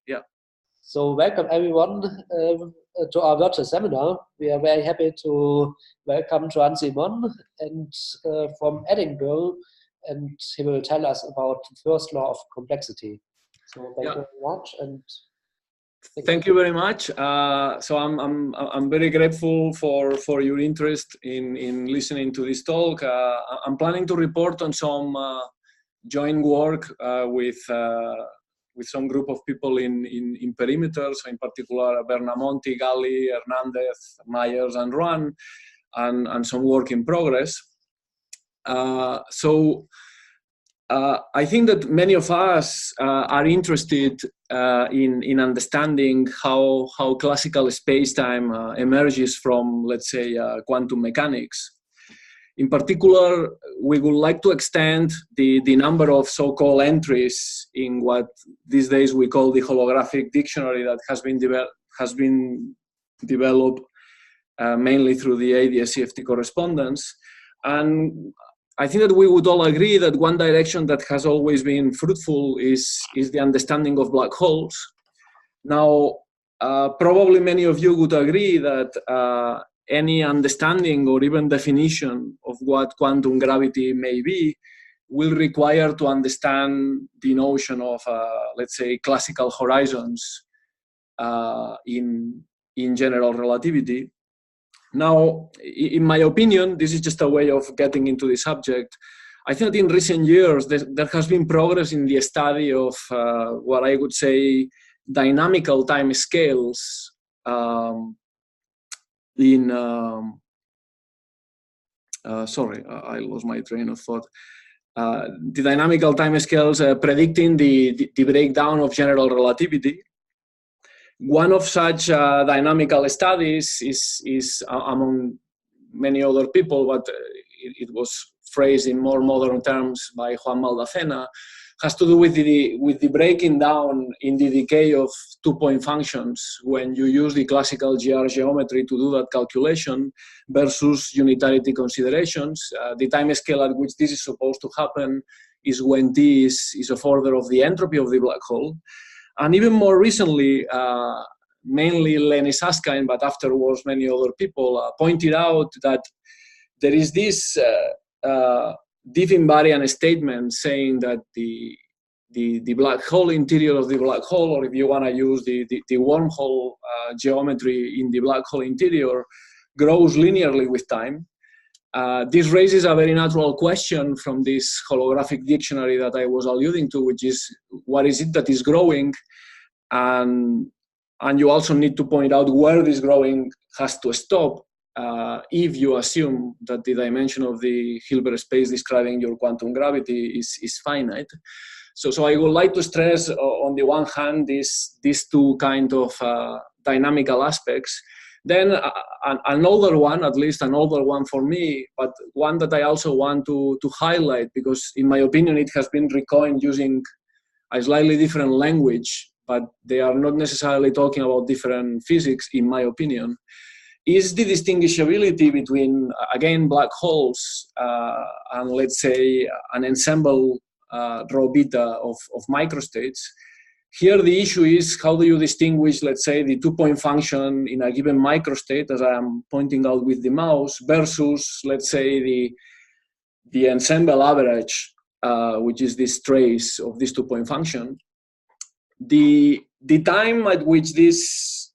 yeah. So welcome everyone to our virtual seminar. We are very happy to welcome Joan Simón and from Edinburgh, and he will tell us about the first law of complexity. So thank you very much, and thank you very much. So I'm very grateful for your interest in listening to this talk. I'm planning to report on some joint work with some group of people in perimeters, in particular Bernamonti, Galli, Hernandez, Myers, and Ruan, and some work in progress. I think that many of us are interested in understanding how classical spacetime emerges from, let's say, quantum mechanics. In particular, we would like to extend the number of so-called entries in what these days we call the holographic dictionary that has been developed mainly through the ADS-CFT correspondence. And I think that we would all agree that one direction that has always been fruitful is the understanding of black holes. Now, probably many of you would agree that any understanding or even definition of what quantum gravity may be will require to understand the notion of, let's say, classical horizons in general relativity. Now, in my opinion, this is just a way of getting into the subject. I think that in recent years, there has been progress in the study of what I would say dynamical time scales sorry, I lost my train of thought. The dynamical time scales predicting the breakdown of general relativity. One of such dynamical studies is among many other people, but it was phrased in more modern terms by Juan Maldacena, has to do with the breaking down in the decay of two-point functions when you use the classical GR geometry to do that calculation versus unitarity considerations. The time scale at which this is supposed to happen is when t is of order of the entropy of the black hole. And even more recently, mainly Lenny Susskind, but afterwards many other people pointed out that there is this diff invariant statement saying that the black hole interior of the black hole, or if you want to use the wormhole geometry in the black hole interior, grows linearly with time. This raises a very natural question from this holographic dictionary that I was alluding to, which is, what is it that is growing? And you also need to point out where this growing has to stop if you assume that the dimension of the Hilbert space describing your quantum gravity is finite. So I would like to stress, on the one hand, these two kind of dynamical aspects. Then an older one, at least an older one for me, but one that I also want to highlight, because in my opinion it has been recoined using a slightly different language, but they are not necessarily talking about different physics, in my opinion, is the distinguishability between, again, black holes and, let's say, an ensemble rho beta of microstates. Here the issue is, how do you distinguish, let's say, the two-point function in a given microstate, as I am pointing out with the mouse, versus, let's say, the ensemble average, which is this trace of this two-point function. The time at which these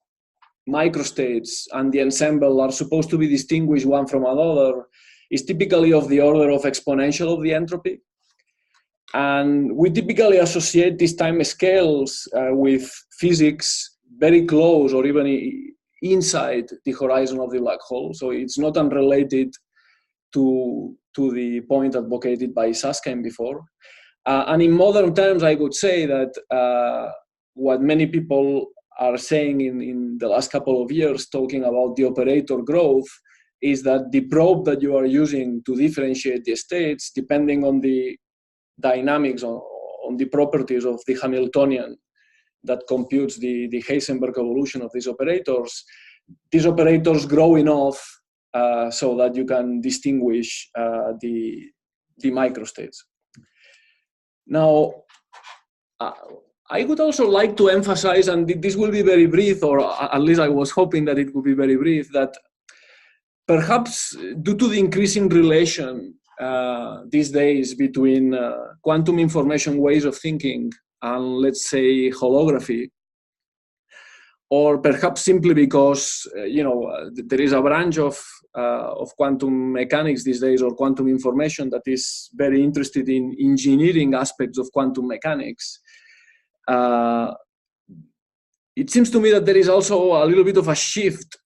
microstates and the ensemble are supposed to be distinguished one from another is typically of the order of exponential of the entropy. And we typically associate these time scales with physics very close or even inside the horizon of the black hole. So it's not unrelated to the point advocated by Susskind before. And in modern terms, I would say that what many people are saying in the last couple of years, talking about the operator growth, is that the probe that you are using to differentiate the states, depending on the dynamics, on the properties of the Hamiltonian that computes the Heisenberg evolution of these operators grow enough so that you can distinguish the microstates. Now, I would also like to emphasize, and this will be very brief, or at least I was hoping that it would be very brief, that perhaps due to the increasing relation these days between quantum information ways of thinking and, let's say, holography, or perhaps simply because there is a branch of quantum mechanics these days, or quantum information, that is very interested in engineering aspects of quantum mechanics. It seems to me that there is also a little bit of a shift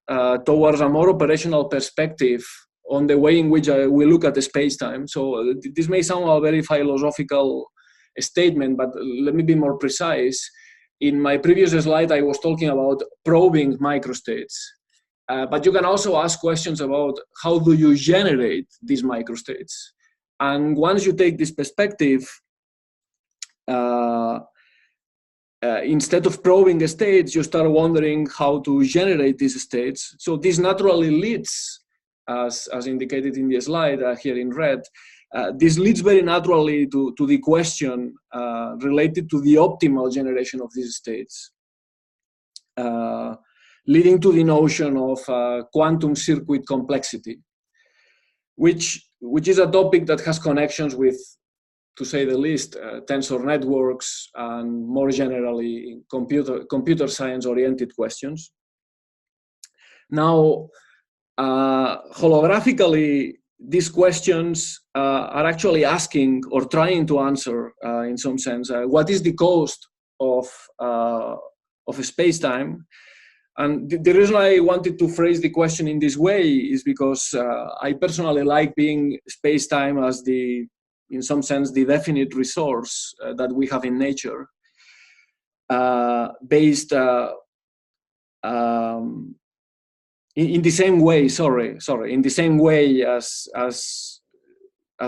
towards a more operational perspective on the way in which we look at the space-time. So this may sound a very philosophical statement, but let me be more precise. In my previous slide, I was talking about probing microstates. But you can also ask questions about how do you generate these microstates. And once you take this perspective, instead of probing the states, you start wondering how to generate these states. So this naturally leads, as indicated in the slide here in red, this leads very naturally to the question related to the optimal generation of these states, leading to the notion of quantum circuit complexity, which is a topic that has connections with, to say the least, tensor networks and more generally computer science-oriented questions. Now, holographically, these questions are actually asking or trying to answer, in some sense, what is the cost of a space-time? And the reason I wanted to phrase the question in this way is because I personally like being space-time as in some sense, the definite resource that we have in nature, based in the same way. In the same way as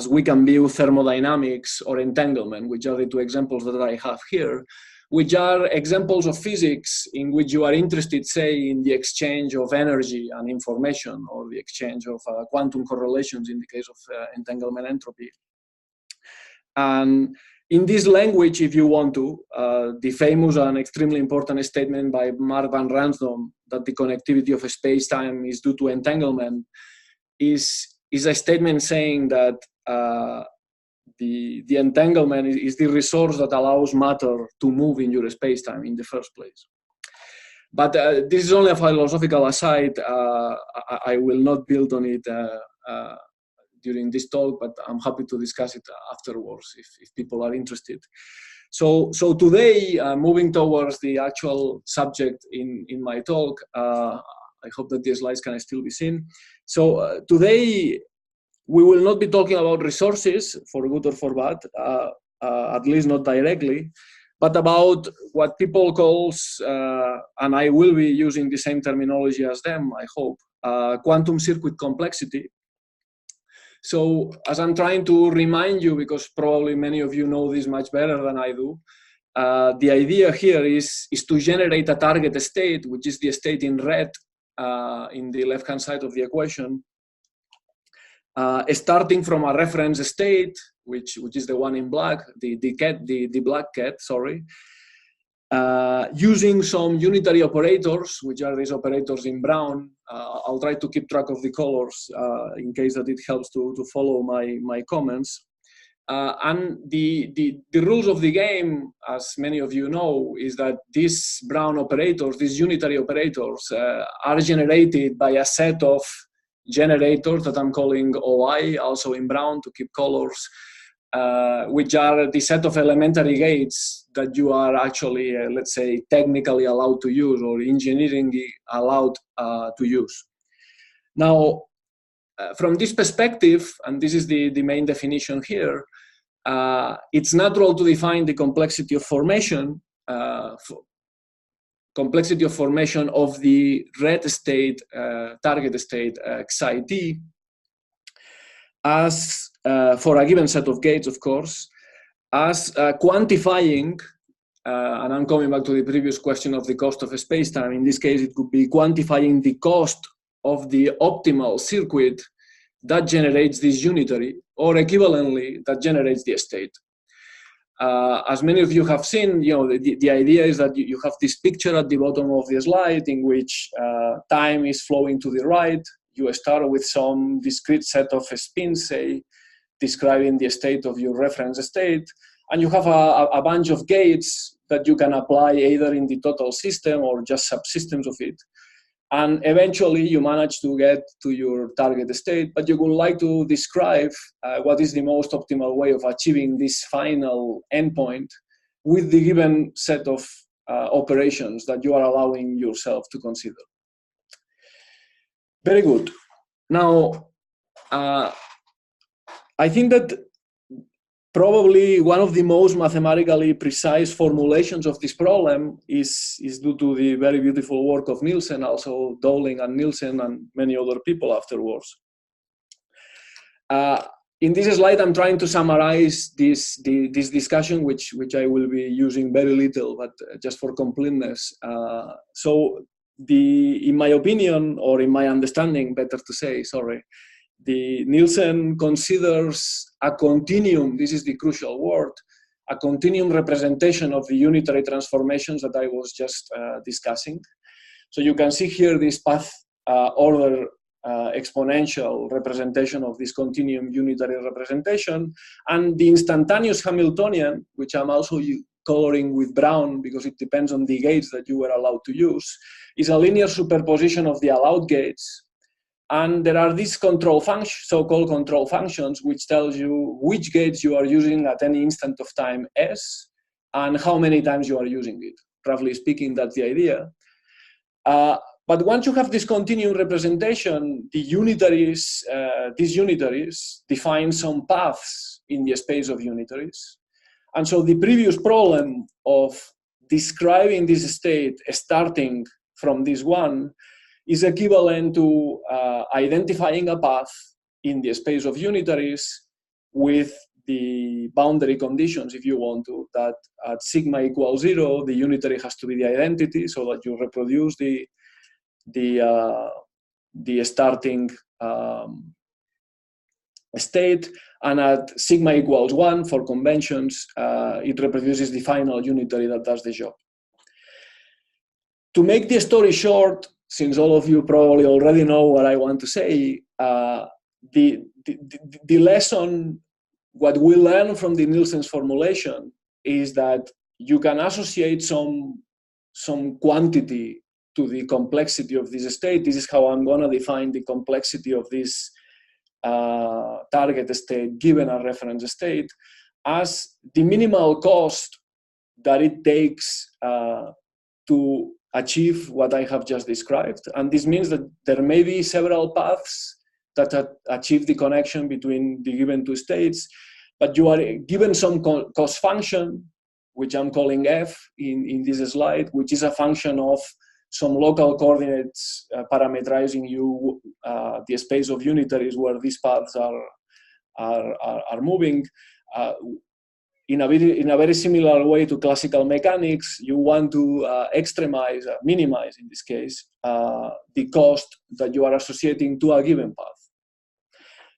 we can view thermodynamics or entanglement, which are the two examples that I have here, which are examples of physics in which you are interested, say, in the exchange of energy and information, or the exchange of quantum correlations in the case of entanglement entropy. And in this language, if you want to, the famous and extremely important statement by Mark van Ransdom that the connectivity of a space-time is due to entanglement is a statement saying that the entanglement is the resource that allows matter to move in your space-time in the first place. But this is only a philosophical aside. I will not build on it during this talk, but I'm happy to discuss it afterwards if people are interested. So today, moving towards the actual subject in my talk, I hope that the slides can still be seen. So today, we will not be talking about resources, for good or for bad, at least not directly, but about what people call, and I will be using the same terminology as them, I hope, quantum circuit complexity. So as I'm trying to remind you, because probably many of you know this much better than I do, the idea here is to generate a target state, which is the state in red in the left-hand side of the equation, starting from a reference state, which is the one in black, the black cat, sorry, using some unitary operators, which are these operators in brown. I'll try to keep track of the colors in case that it helps to follow my comments. And the rules of the game, as many of you know, is that these brown operators, these unitary operators, are generated by a set of generators that I'm calling OI, also in brown to keep colors, which are the set of elementary gates that you are actually, let's say, technically allowed to use, or engineeringly allowed to use. Now, from this perspective, and this is the main definition here, it's natural to define the complexity of formation, complexity of formation of the red state, target state, xit, as, for a given set of gates, of course, as quantifying, and I'm coming back to the previous question of the cost of a space-time. In this case, it could be quantifying the cost of the optimal circuit that generates this unitary, or equivalently, that generates the state. as many of you have seen, the idea is that you have this picture at the bottom of the slide in which time is flowing to the right. You start with some discrete set of spins, say, describing the state of your reference state. And you have a bunch of gates that you can apply either in the total system or just subsystems of it. And eventually you manage to get to your target state, but you would like to describe what is the most optimal way of achieving this final endpoint with the given set of operations that you are allowing yourself to consider. Very good. Now, I think that probably one of the most mathematically precise formulations of this problem is due to the very beautiful work of Nielsen, also Dowling and Nielsen and many other people afterwards. In this slide, I'm trying to summarize this discussion, which I will be using very little, but just for completeness. So in my opinion, or in my understanding, better to say, sorry, the Nielsen considers a continuum, this is the crucial word, a continuum representation of the unitary transformations that I was just discussing. So you can see here this path order exponential representation of this continuum unitary representation, and the instantaneous Hamiltonian, which I'm also coloring with brown because it depends on the gates that you were allowed to use, is a linear superposition of the allowed gates. And there are these control functions, so-called control functions, which tells you which gates you are using at any instant of time S and how many times you are using it. Roughly speaking, that's the idea. But once you have this continuum representation, these unitaries define some paths in the space of unitaries. And so the previous problem of describing this state starting from this one is equivalent to identifying a path in the space of unitaries with the boundary conditions, if you want to, that at sigma equals 0, the unitary has to be the identity so that you reproduce the starting state, and at sigma equals 1 for conventions, it reproduces the final unitary that does the job. To make the story short, since all of you probably already know what I want to say, the lesson, what we learn from the Nielsen's formulation is that you can associate some quantity to the complexity of this state. This is how I'm going to define the complexity of this target state given a reference state as the minimal cost that it takes to achieve what I have just described. And this means that there may be several paths that achieve the connection between the given two states, but you are given some cost function, which I'm calling f in this slide, which is a function of some local coordinates parameterizing you the space of unitaries where these paths are moving. In a very similar way to classical mechanics, you want to minimize in this case, the cost that you are associating to a given path.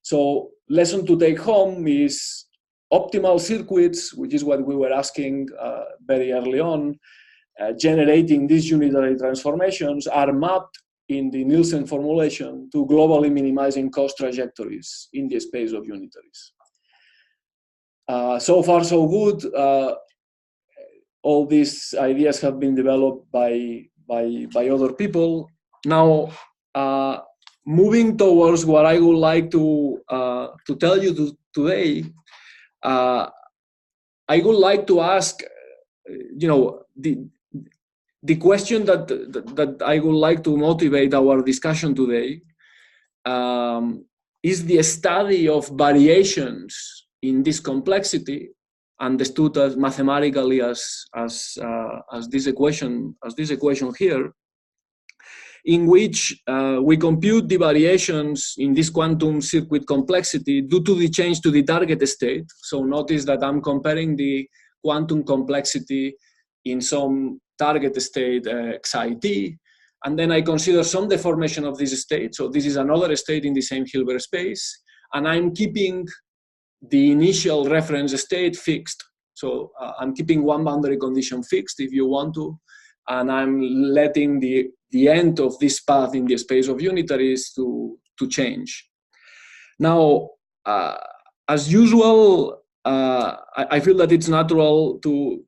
So lesson to take home is optimal circuits, which is what we were asking very early on, generating these unitary transformations are mapped in the Nielsen formulation to globally minimizing cost trajectories in the space of unitaries. So far, so good. All these ideas have been developed by other people. Now, moving towards what I would like to tell you today, I would like to ask, the question that I would like to motivate our discussion today is the study of variations in this complexity, understood as mathematically as this equation here, in which we compute the variations in this quantum circuit complexity due to the change to the target state. So notice that I'm comparing the quantum complexity in some target state xit, and then I consider some deformation of this state. So this is another state in the same Hilbert space, and I'm keeping the initial reference state fixed So I'm keeping one boundary condition fixed if you want to, and I'm letting the end of this path in the space of unitaries to change. Now, as usual, I feel that it's natural to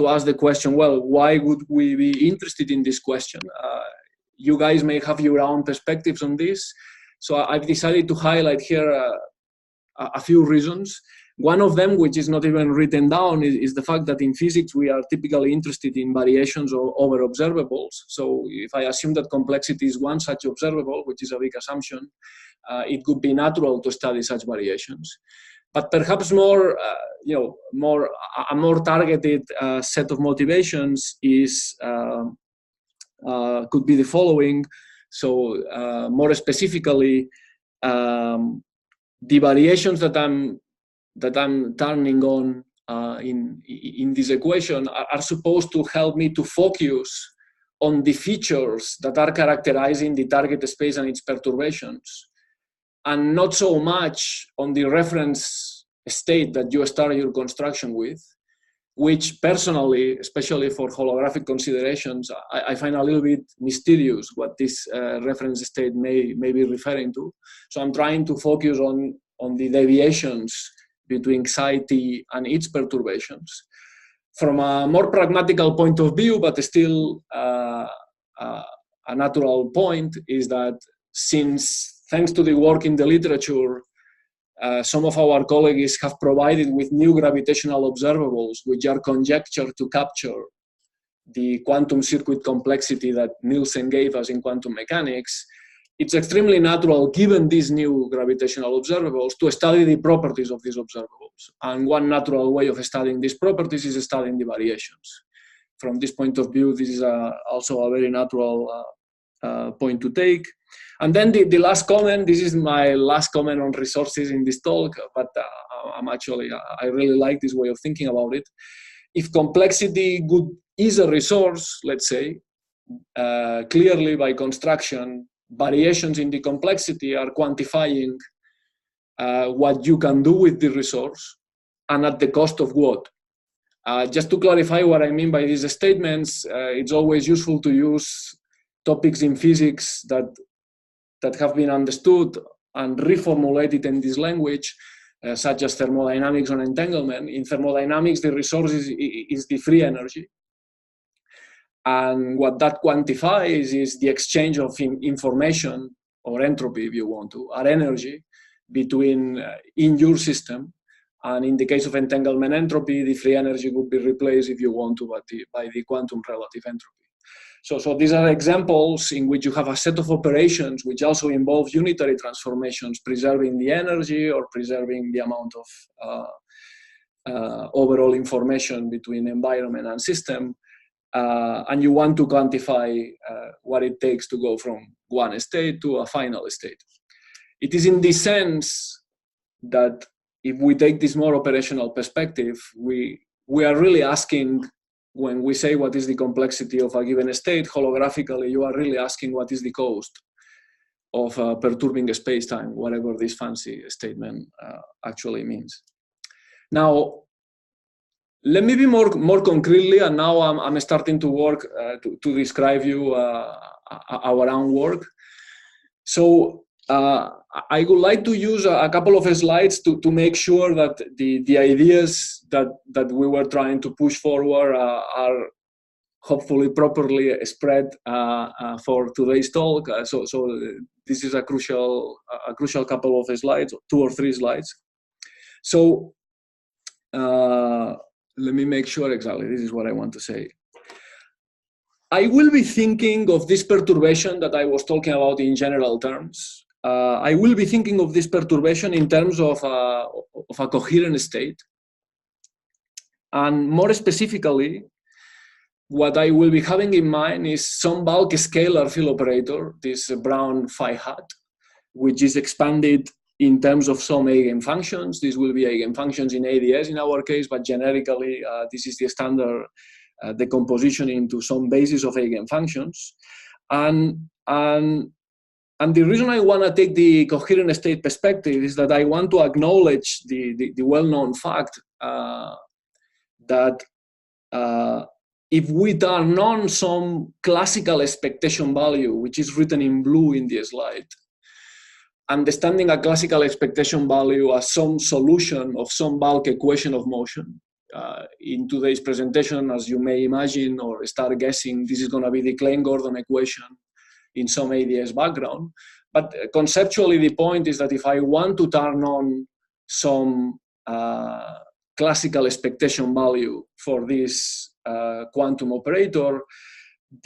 ask the question, well, why would we be interested in this question? You guys may have your own perspectives on this. So I've decided to highlight here a few reasons. One of them, which is not even written down, is the fact that in physics we are typically interested in variations over observables. So if I assume that complexity is one such observable, which is a big assumption, it could be natural to study such variations. But perhaps more, a more targeted set of motivations is could be the following. So more specifically, the variations that I'm turning on in this equation are supposed to help me to focus on the features that are characterizing the target space and its perturbations, and not so much on the reference state that you start your construction with, which personally, especially for holographic considerations, I find a little bit mysterious what this reference state may be referring to. So I'm trying to focus on the deviations between psi t and its perturbations. From a more pragmatical point of view, but still a natural point, is that since, thanks to the work in the literature, some of our colleagues have provided with new gravitational observables, which are conjecture to capture the quantum circuit complexity that Nielsen gave us in quantum mechanics. It's extremely natural, given these new gravitational observables, to study the properties of these observables. And one natural way of studying these properties is studying the variations. From this point of view, this is also a very natural point to take. And then the last comment, this is my last comment on resources in this talk, but I really like this way of thinking about it. If complexity is a resource, let's say, clearly by construction, variations in the complexity are quantifying what you can do with the resource, and at the cost of what. Just to clarify what I mean by these statements, it's always useful to use topics in physics that have been understood and reformulated in this language, such as thermodynamics or entanglement. In thermodynamics, the resource is the free energy. And what that quantifies is the exchange of information, or entropy if you want to, or energy, between in your system. And in the case of entanglement entropy, the free energy would be replaced, if you want to, by the quantum relative entropy. So these are examples in which you have a set of operations which also involve unitary transformations, preserving the energy or preserving the amount of overall information between environment and system. And you want to quantify what it takes to go from one state to a final state. It is in this sense that if we take this more operational perspective, we are really asking, when we say what is the complexity of a given state, holographically, you are really asking what is the cost of perturbing a space-time, whatever this fancy statement actually means. Now, let me be more concretely, and now I'm starting to work to describe you our own work. So I would like to use a couple of slides to make sure that the ideas that we were trying to push forward are hopefully properly spread for today's talk. So this is a crucial couple of slides, 2 or 3 slides. So let me make sure exactly this is what I want to say. I will be thinking of this perturbation that I was talking about in general terms. I will be thinking of this perturbation in terms of a coherent state. And more specifically, what I will be having in mind is some bulk scalar field operator, this Brown phi hat, which is expanded in terms of some eigenfunctions. This will be eigenfunctions in ADS in our case, but generically, this is the standard decomposition into some basis of eigenfunctions. And the reason I want to take the coherent state perspective is that I want to acknowledge the well-known fact that if we turn on some classical expectation value, which is written in blue in the slide, understanding a classical expectation value as some solution of some bulk equation of motion. In today's presentation, as you may imagine or start guessing, this is going to be the Klein-Gordon equation in some ADS background. But conceptually, the point is that if I want to turn on some classical expectation value for this quantum operator,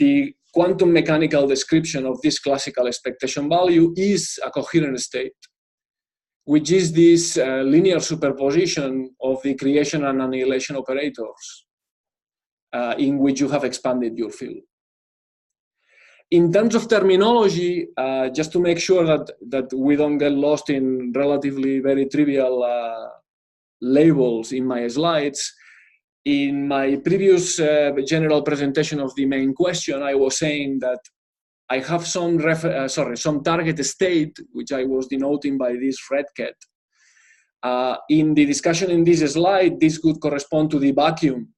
the quantum mechanical description of this classical expectation value is a coherent state, which is this linear superposition of the creation and annihilation operators in which you have expanded your field. In terms of terminology, just to make sure that we don't get lost in relatively very trivial labels in my slides, in my previous general presentation of the main question, I was saying that I have some target state, which I was denoting by this red cat. In the discussion in this slide, this could correspond to the vacuum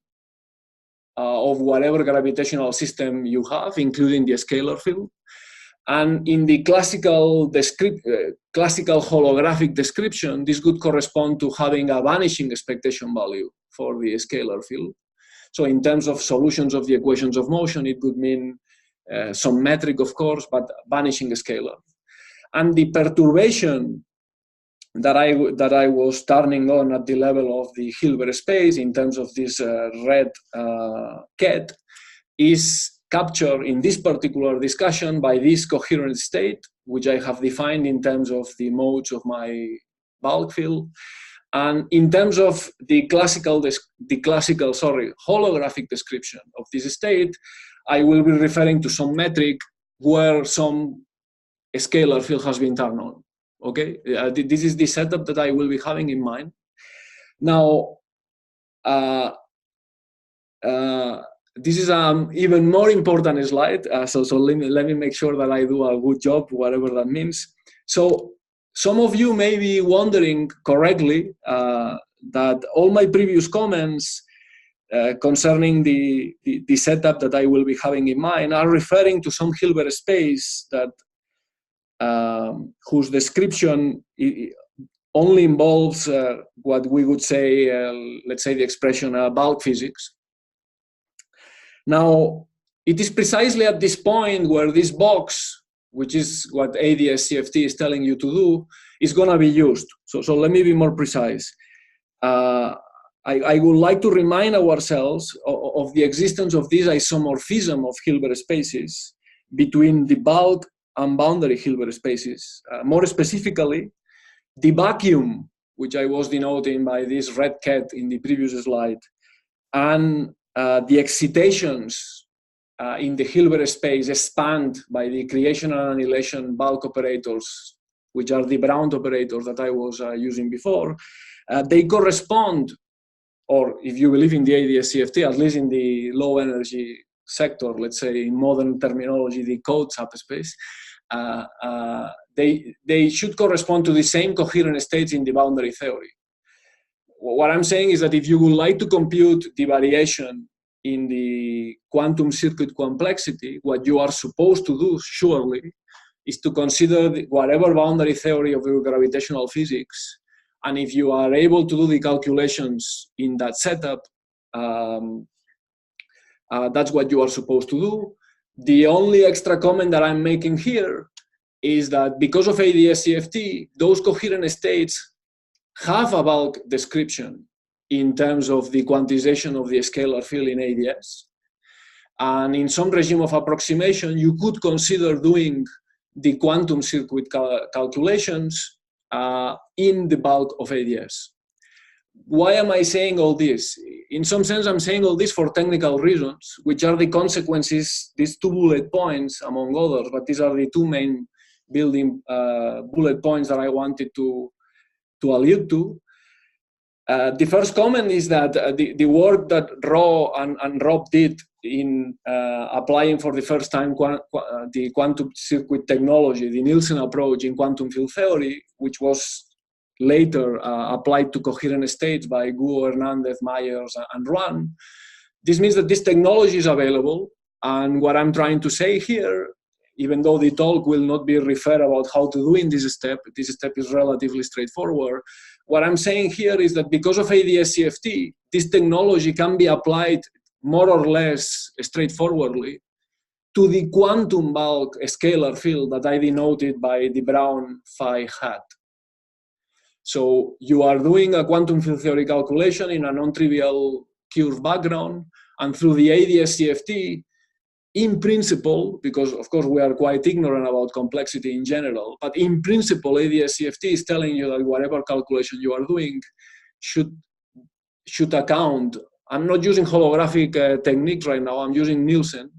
of whatever gravitational system you have, including the scalar field. And in the classical holographic description, this could correspond to having a vanishing expectation value for the scalar field. So in terms of solutions of the equations of motion, it could mean some metric, of course, but vanishing scalar. And the perturbation that I was turning on at the level of the Hilbert space in terms of this red cat is captured in this particular discussion by this coherent state, which I have defined in terms of the modes of my bulk field. And in terms of the classical holographic description of this state, I will be referring to some metric where some scalar field has been turned on. Okay, this is the setup that I will be having in mind. Now, this is an even more important slide. So let me make sure that I do a good job, whatever that means. So some of you may be wondering correctly that all my previous comments concerning the setup that I will be having in mind are referring to some Hilbert space that whose description only involves what we would say, let's say the expression bulk physics. Now, it is precisely at this point where this box, which is what ADS CFT is telling you to do, is going to be used. So let me be more precise. I would like to remind ourselves of the existence of this isomorphism of Hilbert spaces between the bulk and boundary Hilbert spaces. More specifically, the vacuum, which I was denoting by this red cat in the previous slide, and the excitations in the Hilbert space expand by the creation and annihilation bulk operators, which are the Brown operators that I was using before. They correspond, or if you believe in the ADS CFT, at least in the low energy sector, let's say in modern terminology, the code subspace, they should correspond to the same coherent states in the boundary theory. What I'm saying is that if you would like to compute the variation in the quantum circuit complexity, what you are supposed to do, surely, is to consider whatever boundary theory of your gravitational physics. And if you are able to do the calculations in that setup, that's what you are supposed to do. The only extra comment that I'm making here is that because of ADS CFT, those coherent states have a bulk description in terms of the quantization of the scalar field in ADS. And in some regime of approximation, you could consider doing the quantum circuit calculations in the bulk of ADS. Why am I saying all this? In some sense, I'm saying all this for technical reasons, which are the consequences, these 2 bullet points, among others, but these are the 2 main building bullet points that I wanted to allude to. The first comment is that the work that Ro and Rob did in applying for the first time the quantum circuit technology, the Nielsen approach in quantum field theory, which was later applied to coherent states by Guo, Hernandez, Myers, and Ruan. This means that this technology is available. And what I'm trying to say here, even though the talk will not be referred about how to do in this step is relatively straightforward. What I'm saying here is that because of ADS-CFT, this technology can be applied more or less straightforwardly to the quantum bulk scalar field that I denoted by the brown phi hat. So you are doing a quantum field theory calculation in a non-trivial curve background, and through the ADS-CFT, in principle, because of course we are quite ignorant about complexity in general, but in principle, ADS-CFT is telling you that whatever calculation you are doing should account. I'm not using holographic techniques right now, I'm using Nielsen,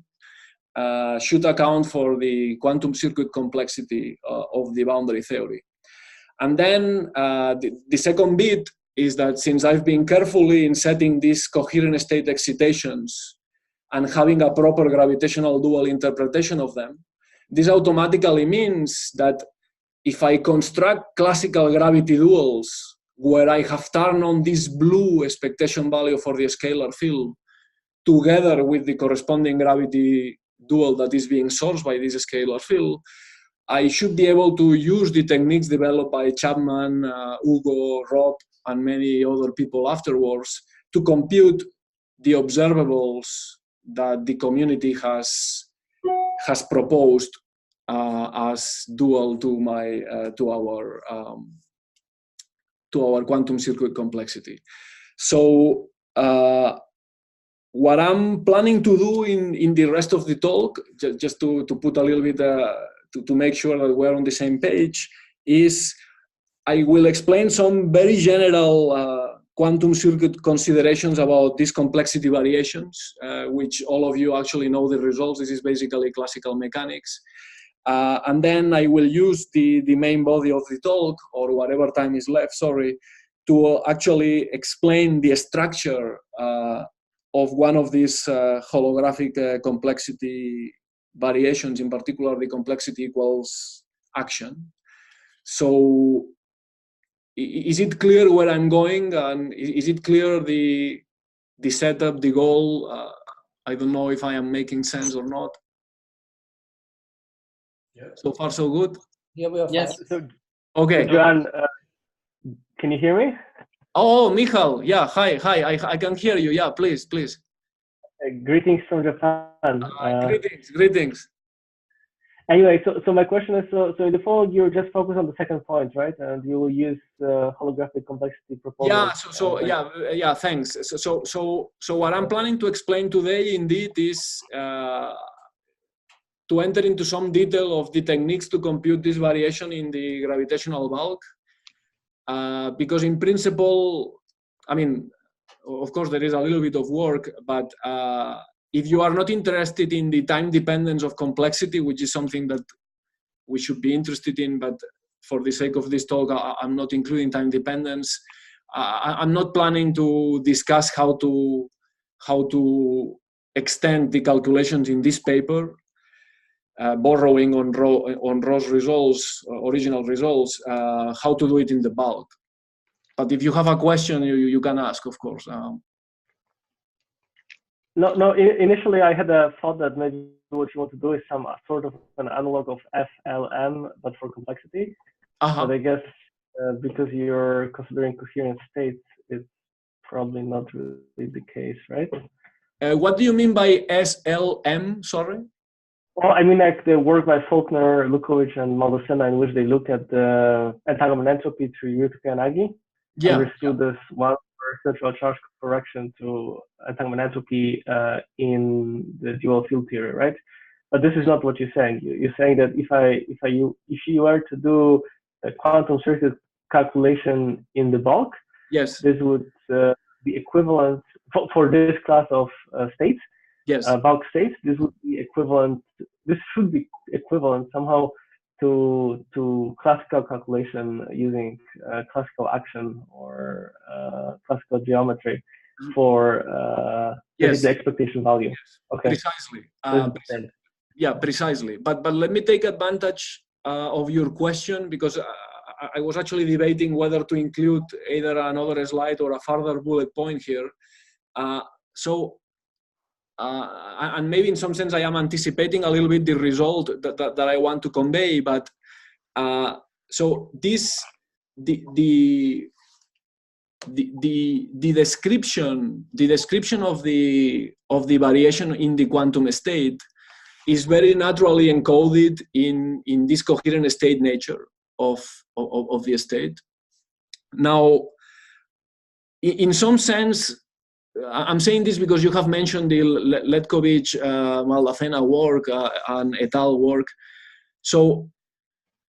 should account for the quantum circuit complexity of the boundary theory. And then the second bit is that since I've been carefully in setting these coherent state excitations and having a proper gravitational dual interpretation of them, this automatically means that if I construct classical gravity duals where I have turned on this blue expectation value for the scalar field together with the corresponding gravity dual that is being sourced by this scalar field, I should be able to use the techniques developed by Chapman, Hugo, Rob, and many other people afterwards to compute the observables that the community has proposed as dual to my to our quantum circuit complexity. So what I'm planning to do in the rest of the talk, just to put a little bit to make sure that we're on the same page, is I will explain some very general quantum circuit considerations about these complexity variations, which all of you actually know the results. This is basically classical mechanics. And then I will use the main body of the talk, or whatever time is left, sorry, to actually explain the structure of one of these holographic complexity variations, in particular the complexity equals action. So is it clear where I'm going, and is it clear the setup, the goal? I don't know if I am making sense or not. Yeah. So far, so good? Yeah, we are fine. Yes. So, okay. So Joan, can you hear me? Oh, Michal. Yeah, hi. I can hear you. Yeah, please. Greetings from Japan. Greetings. Anyway, so my question is, so in the fall, you just focus on the second point, right? And you will use holographic complexity proposal. Yeah. Yeah. Thanks. So what I'm planning to explain today, indeed, is to enter into some detail of the techniques to compute this variation in the gravitational bulk, because in principle, I mean, of course, there is a little bit of work, but if you are not interested in the time dependence of complexity, which is something that we should be interested in, but for the sake of this talk, I'm not including time dependence. I'm not planning to discuss how to extend the calculations in this paper, borrowing on Ro's results, original results, how to do it in the bulk. But if you have a question, you can ask, of course. No. Initially, I had a thought that maybe what you want to do is some sort of an analog of FLM, but for complexity. But I guess because you're considering coherent states, it's probably not really the case, right? What do you mean by SLM? Sorry. Well, I mean, like the work by Faulkner, Lukovic, and Maldacena, in which they look at the entanglement entropy through Utopi and Agee. Yeah. Understood this one central charge correction to entanglement entropy in the dual field theory, right? But this is not what you're saying. You're saying that if you were to do a quantum circuit calculation in the bulk, yes, this would be equivalent for this class of states. Yes. Bulk states. This would be equivalent. This should be equivalent somehow to classical calculation using classical action or classical geometry for yes, the expectation value. Okay. Precisely. Yeah, precisely. But let me take advantage of your question, because I was actually debating whether to include either another slide or a further bullet point here. And maybe in some sense I am anticipating a little bit the result that I want to convey, but so this the description of the variation in the quantum state is very naturally encoded in this coherent state nature of the state. Now, in some sense, I'm saying this because you have mentioned the Letkovich, Maldacena work and et al. Work. So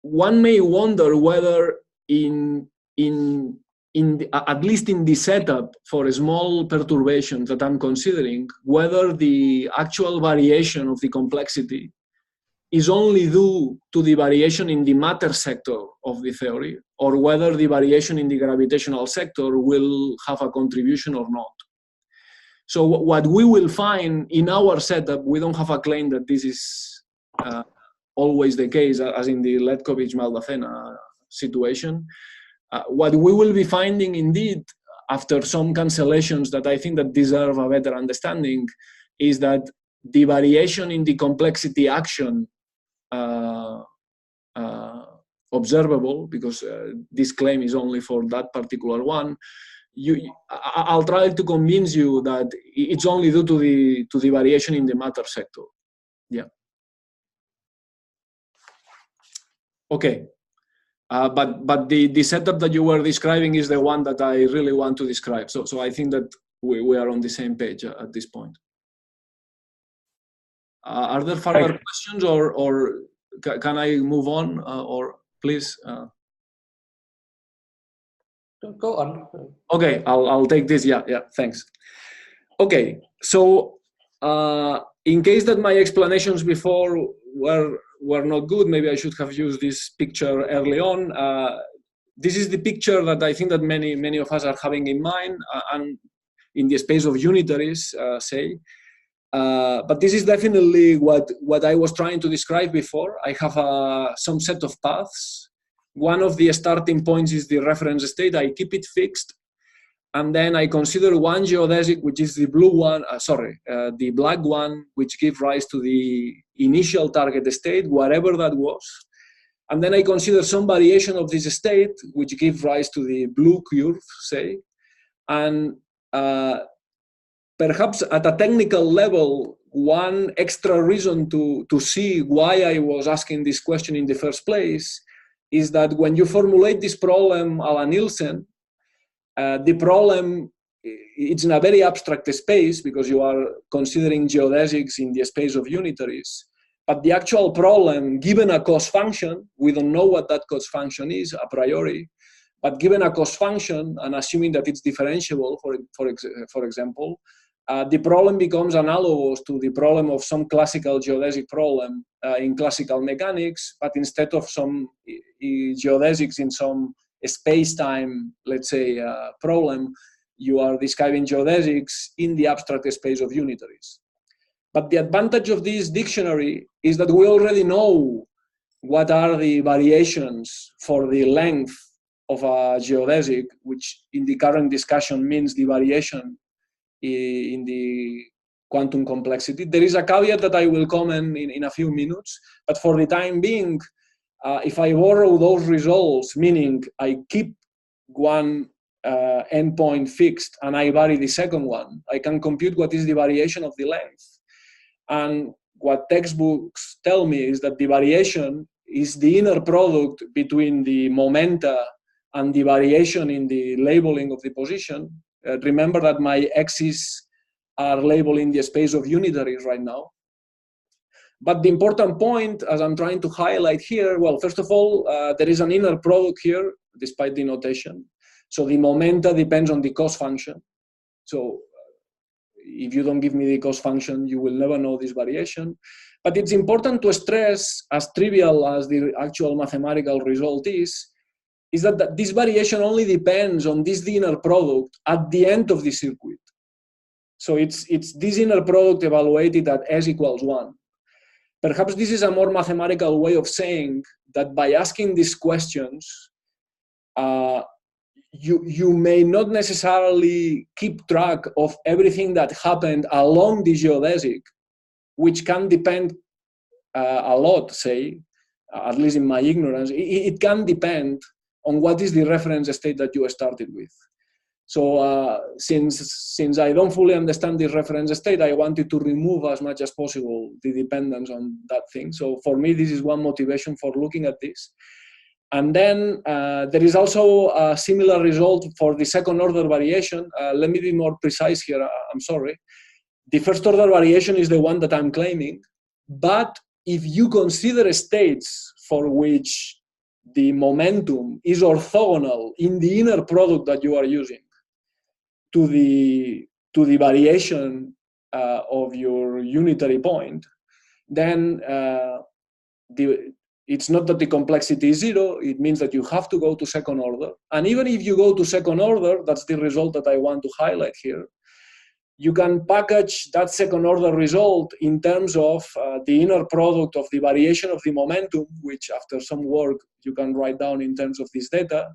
one may wonder whether at least in the setup for small perturbations that I'm considering, whether the actual variation of the complexity is only due to the variation in the matter sector of the theory, or whether the variation in the gravitational sector will have a contribution or not. So what we will find in our setup, we don't have a claim that this is always the case, as in the Letkovich-Maldacena situation. What we will be finding indeed, after some cancellations that I think that deserve a better understanding, is that the variation in the complexity action observable, because this claim is only for that particular one, I'll try to convince you that it's only due to the variation in the matter sector. Yeah. Okay. But the setup that you were describing is the one that I really want to describe. So I think that we are on the same page at this point. Are there further questions, or can I move on, or please? Go on. Okay, I'll take this. Yeah, thanks. Okay, so in case that my explanations before were not good, maybe I should have used this picture early on. This is the picture that I think that many of us are having in mind, and in the space of unitaries, say. But this is definitely what I was trying to describe before. I have some set of paths. One of the starting points is the reference state. I keep it fixed. And then I consider one geodesic, which is the blue one, the black one, which gives rise to the initial target state, whatever that was. And then I consider some variation of this state, which gives rise to the blue curve, say. And perhaps at a technical level, one extra reason to see why I was asking this question in the first place is that when you formulate this problem a la Nielsen, the problem, it's in a very abstract space because you are considering geodesics in the space of unitaries. But the actual problem, given a cost function, we don't know what that cost function is a priori, but given a cost function and assuming that it's differentiable, for example, the problem becomes analogous to the problem of some classical geodesic problem in classical mechanics, but instead of some geodesics in some space-time, let's say, problem, you are describing geodesics in the abstract space of unitaries. But the advantage of this dictionary is that we already know what are the variations for the length of a geodesic, which in the current discussion means the variation in the quantum complexity. There is a caveat that I will comment in a few minutes, but for the time being, if I borrow those results, meaning I keep one endpoint fixed and I vary the second one, I can compute what is the variation of the length. And what textbooks tell me is that the variation is the inner product between the momenta and the variation in the labeling of the position. Remember that my x's are labeled in the space of unitaries right now. But the important point, as I'm trying to highlight here, well, first of all, there is an inner product here, despite the notation. So the momenta depends on the cost function. So if you don't give me the cost function, you will never know this variation. But it's important to stress, as trivial as the actual mathematical result is that this variation only depends on this inner product at the end of the circuit. So it's this inner product evaluated at s equals 1. Perhaps this is a more mathematical way of saying that by asking these questions, you may not necessarily keep track of everything that happened along the geodesic, which can depend a lot, say, at least in my ignorance, it can depend on what is the reference state that you started with. So since I don't fully understand the reference state, I wanted to remove as much as possible the dependence on that thing. So for me, this is one motivation for looking at this. And then there is also a similar result for the second order variation. Let me be more precise here, I'm sorry. The first order variation is the one that I'm claiming, but if you consider states for which the momentum is orthogonal in the inner product that you are using to the variation of your unitary point, then it's not that the complexity is zero, it means that you have to go to second order. And even if you go to second order, that's the result that I want to highlight here, you can package that second order result in terms of the inner product of the variation of the momentum, which after some work you can write down in terms of this data.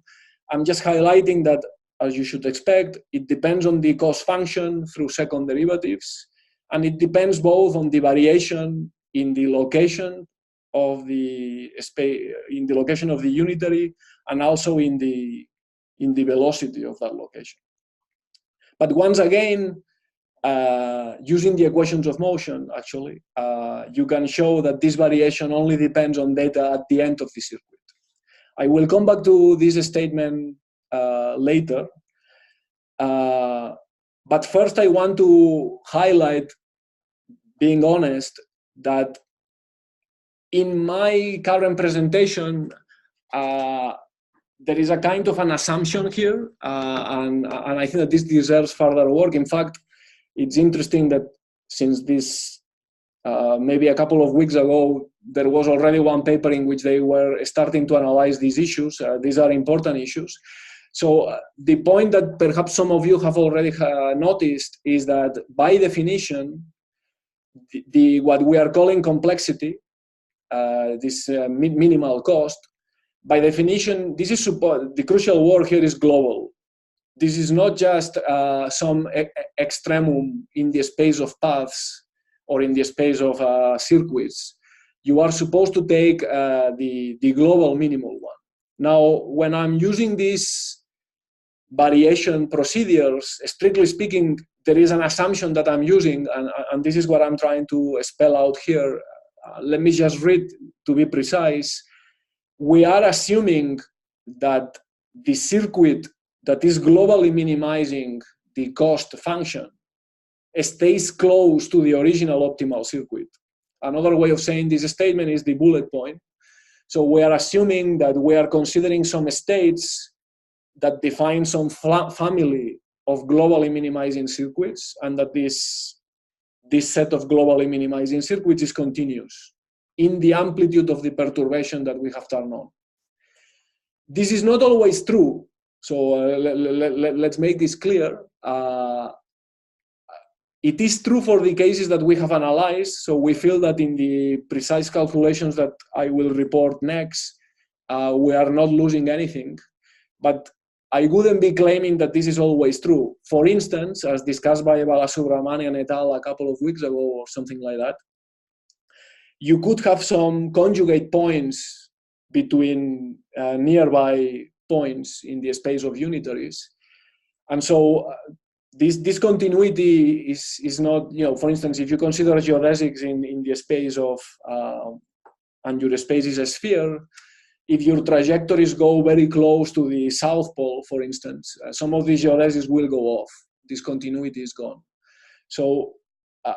I'm just highlighting that, as you should expect, it depends on the cost function through second derivatives, and it depends both on the variation in the location of the space, in the location of the unitary, and also in the velocity of that location. But once again, using the equations of motion, actually, you can show that this variation only depends on data at the end of the circuit. I will come back to this statement later. But first, I want to highlight, being honest, that in my current presentation, there is a kind of an assumption here, and I think that this deserves further work. In fact, it's interesting that since this, maybe a couple of weeks ago, there was already one paper in which they were starting to analyze these issues. These are important issues. So the point that perhaps some of you have already noticed is that by definition, what we are calling complexity, this minimal cost, by definition, this is the crucial word here is global. This is not just some extremum in the space of paths or in the space of circuits. You are supposed to take the global minimal one. Now, when I'm using these variation procedures, strictly speaking, there is an assumption that I'm using, and this is what I'm trying to spell out here. Let me just read to be precise. We are assuming that the circuit that is globally minimizing the cost function stays close to the original optimal circuit. Another way of saying this statement is the bullet point. So we are assuming that we are considering some states that define some family of globally minimizing circuits, and that this set of globally minimizing circuits is continuous in the amplitude of the perturbation that we have turned on. This is not always true. So let's make this clear. It is true for the cases that we have analyzed. So we feel that in the precise calculations that I will report next, we are not losing anything. But I wouldn't be claiming that this is always true. For instance, as discussed by Balasubramanian et al. A couple of weeks ago or something like that, you could have some conjugate points between nearby points in the space of unitaries. And so this continuity is not, for instance, if you consider geodesics in the space of, and your space is a sphere, if your trajectories go very close to the South Pole, for instance, some of these geodesics will go off. This continuity is gone. So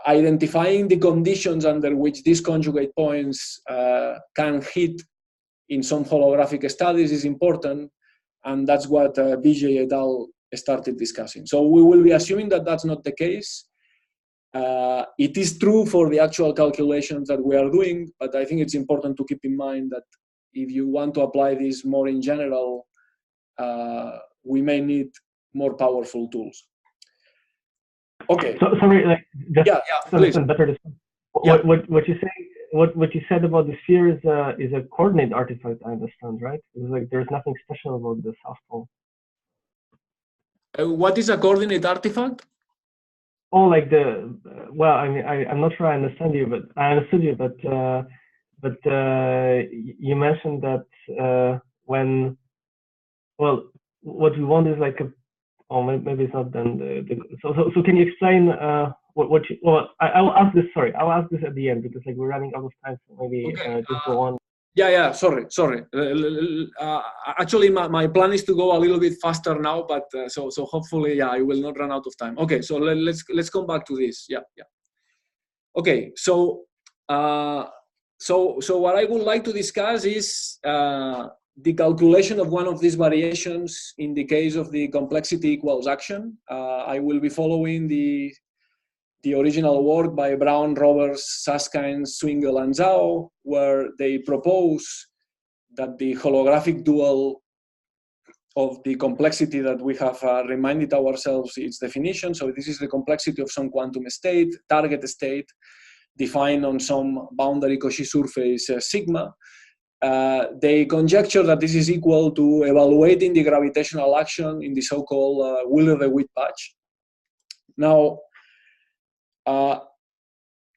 identifying the conditions under which these conjugate points can hit in some holographic studies is important, and that's what Vijay et al. Started discussing. So we will be assuming that that's not the case. It is true for the actual calculations that we are doing, but I think it's important to keep in mind that if you want to apply this more in general, we may need more powerful tools. Okay. So sorry, like just yeah, please. better. What you say what you said about the sphere is a coordinate artifact, I understand, right? It's like there's nothing special about the South Pole. What is a coordinate artifact? Oh, like well, I mean, I'm not sure I understand you, but I understood you, but you mentioned that when, well, what we want is like a, oh, maybe it's not then. So can you explain what you, well, I'll ask this, sorry, I'll ask this at the end because like we're running out of time, so maybe okay. just go on. Yeah, sorry. Actually, my plan is to go a little bit faster now, but so hopefully, yeah, I will not run out of time. Okay, so let's come back to this. Yeah. Okay, so what I would like to discuss is the calculation of one of these variations in the case of the complexity equals action. I will be following the original work by Brown, Roberts, Susskind, Swingle, and Zhao, where they propose that the holographic dual of the complexity that we have reminded ourselves its definition. So this is the complexity of some quantum state, target state, defined on some boundary Cauchy surface sigma. They conjecture that this is equal to evaluating the gravitational action in the so-called Wheeler-DeWitt patch. Now,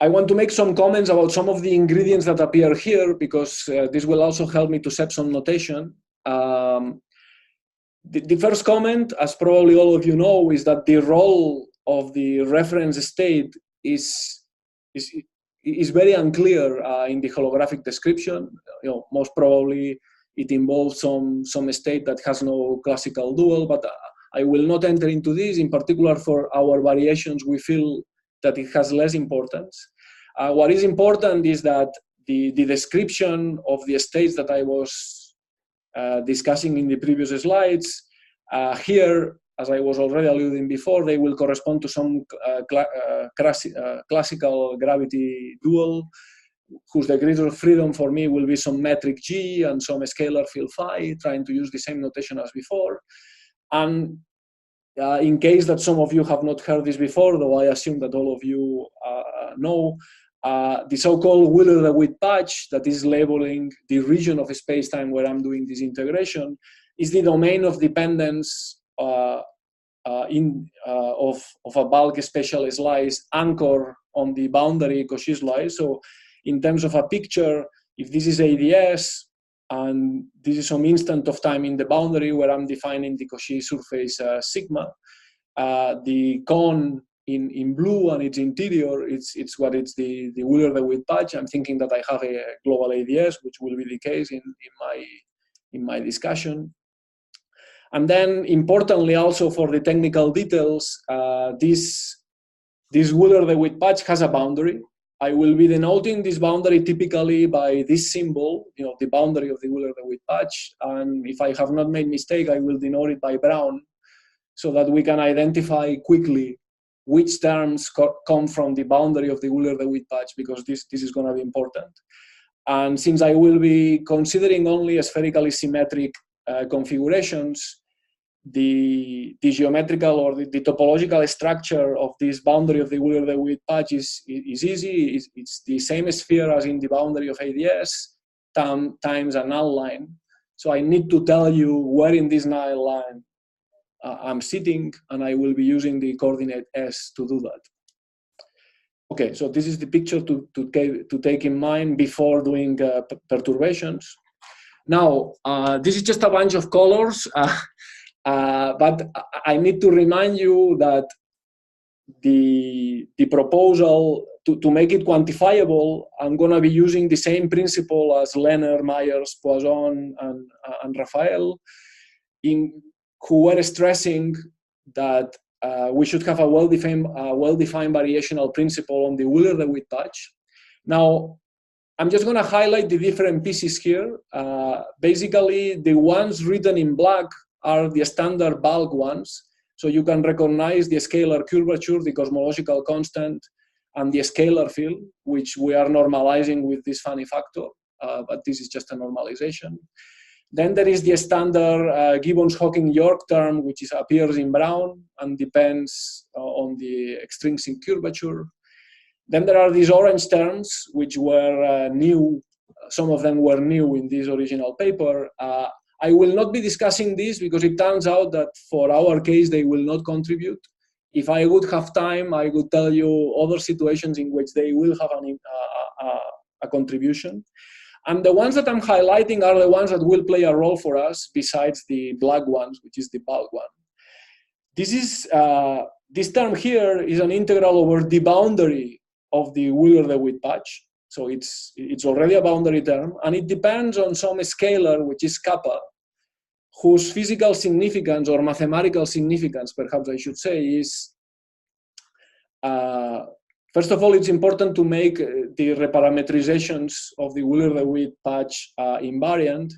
I want to make some comments about some of the ingredients that appear here because this will also help me to set some notation. The first comment, as probably all of you know, is that the role of the reference state is very unclear in the holographic description. Most probably it involves some state that has no classical dual, but I will not enter into this. In particular, for our variations, we feel that it has less importance. What is important is that the description of the states that I was discussing in the previous slides, here, as I was already alluding before, they will correspond to some classical gravity dual, whose degrees of freedom for me will be some metric G and some scalar field phi, trying to use the same notation as before. And in case that some of you have not heard this before, though I assume that all of you know, the so-called Wheeler-DeWitt patch that is labeling the region of space-time where I'm doing this integration is the domain of dependence of a bulk spatial slice anchor on the boundary Cauchy slice. So in terms of a picture, if this is ADS, and this is some instant of time in the boundary where I'm defining the Cauchy surface sigma, the cone in blue and its interior, it's the Wheeler-DeWitt patch. I'm thinking that I have a global ADS, which will be the case in my discussion. And then importantly also for the technical details, this Wheeler-DeWitt patch has a boundary. I will be denoting this boundary typically by this symbol, the boundary of the Wheeler-DeWitt patch. And if I have not made mistake, I will denote it by brown so that we can identify quickly which terms come from the boundary of the Wheeler-DeWitt patch, because this is going to be important. And since I will be considering only spherically symmetric configurations, the geometrical or the topological structure of this boundary of the Wheeler-DeWitt patch is easy. It's the same sphere as in the boundary of ADS times a null line. So I need to tell you where in this null line I'm sitting, and I will be using the coordinate S to do that. Okay, so this is the picture to take in mind before doing perturbations. Now, this is just a bunch of colors. But I need to remind you that the proposal to make it quantifiable, I'm going to be using the same principle as Lehner, Myers, Poisson, and Raphael, who were stressing that we should have a well-defined variational principle on the Wheeler-DeWitt patch. Now, I'm just going to highlight the different pieces here. Basically, the ones written in black are the standard bulk ones. So you can recognize the scalar curvature, the cosmological constant, and the scalar field, which we are normalizing with this funny factor, but this is just a normalization. Then there is the standard Gibbons-Hawking-York term, which appears in brown and depends on the extrinsic curvature. Then there are these orange terms, which were new. Some of them were new in this original paper. I will not be discussing this because it turns out that for our case, they will not contribute. If I would have time, I would tell you other situations in which they will have a contribution. And the ones that I'm highlighting are the ones that will play a role for us besides the black ones, which is the bulk one. This term here is an integral over the boundary of the Wheeler-DeWitt patch. So it's already a boundary term, and it depends on some scalar, which is kappa, whose physical significance, or mathematical significance, perhaps I should say, is, first of all, it's important to make the reparametrizations of the Wheeler-DeWitt patch invariant.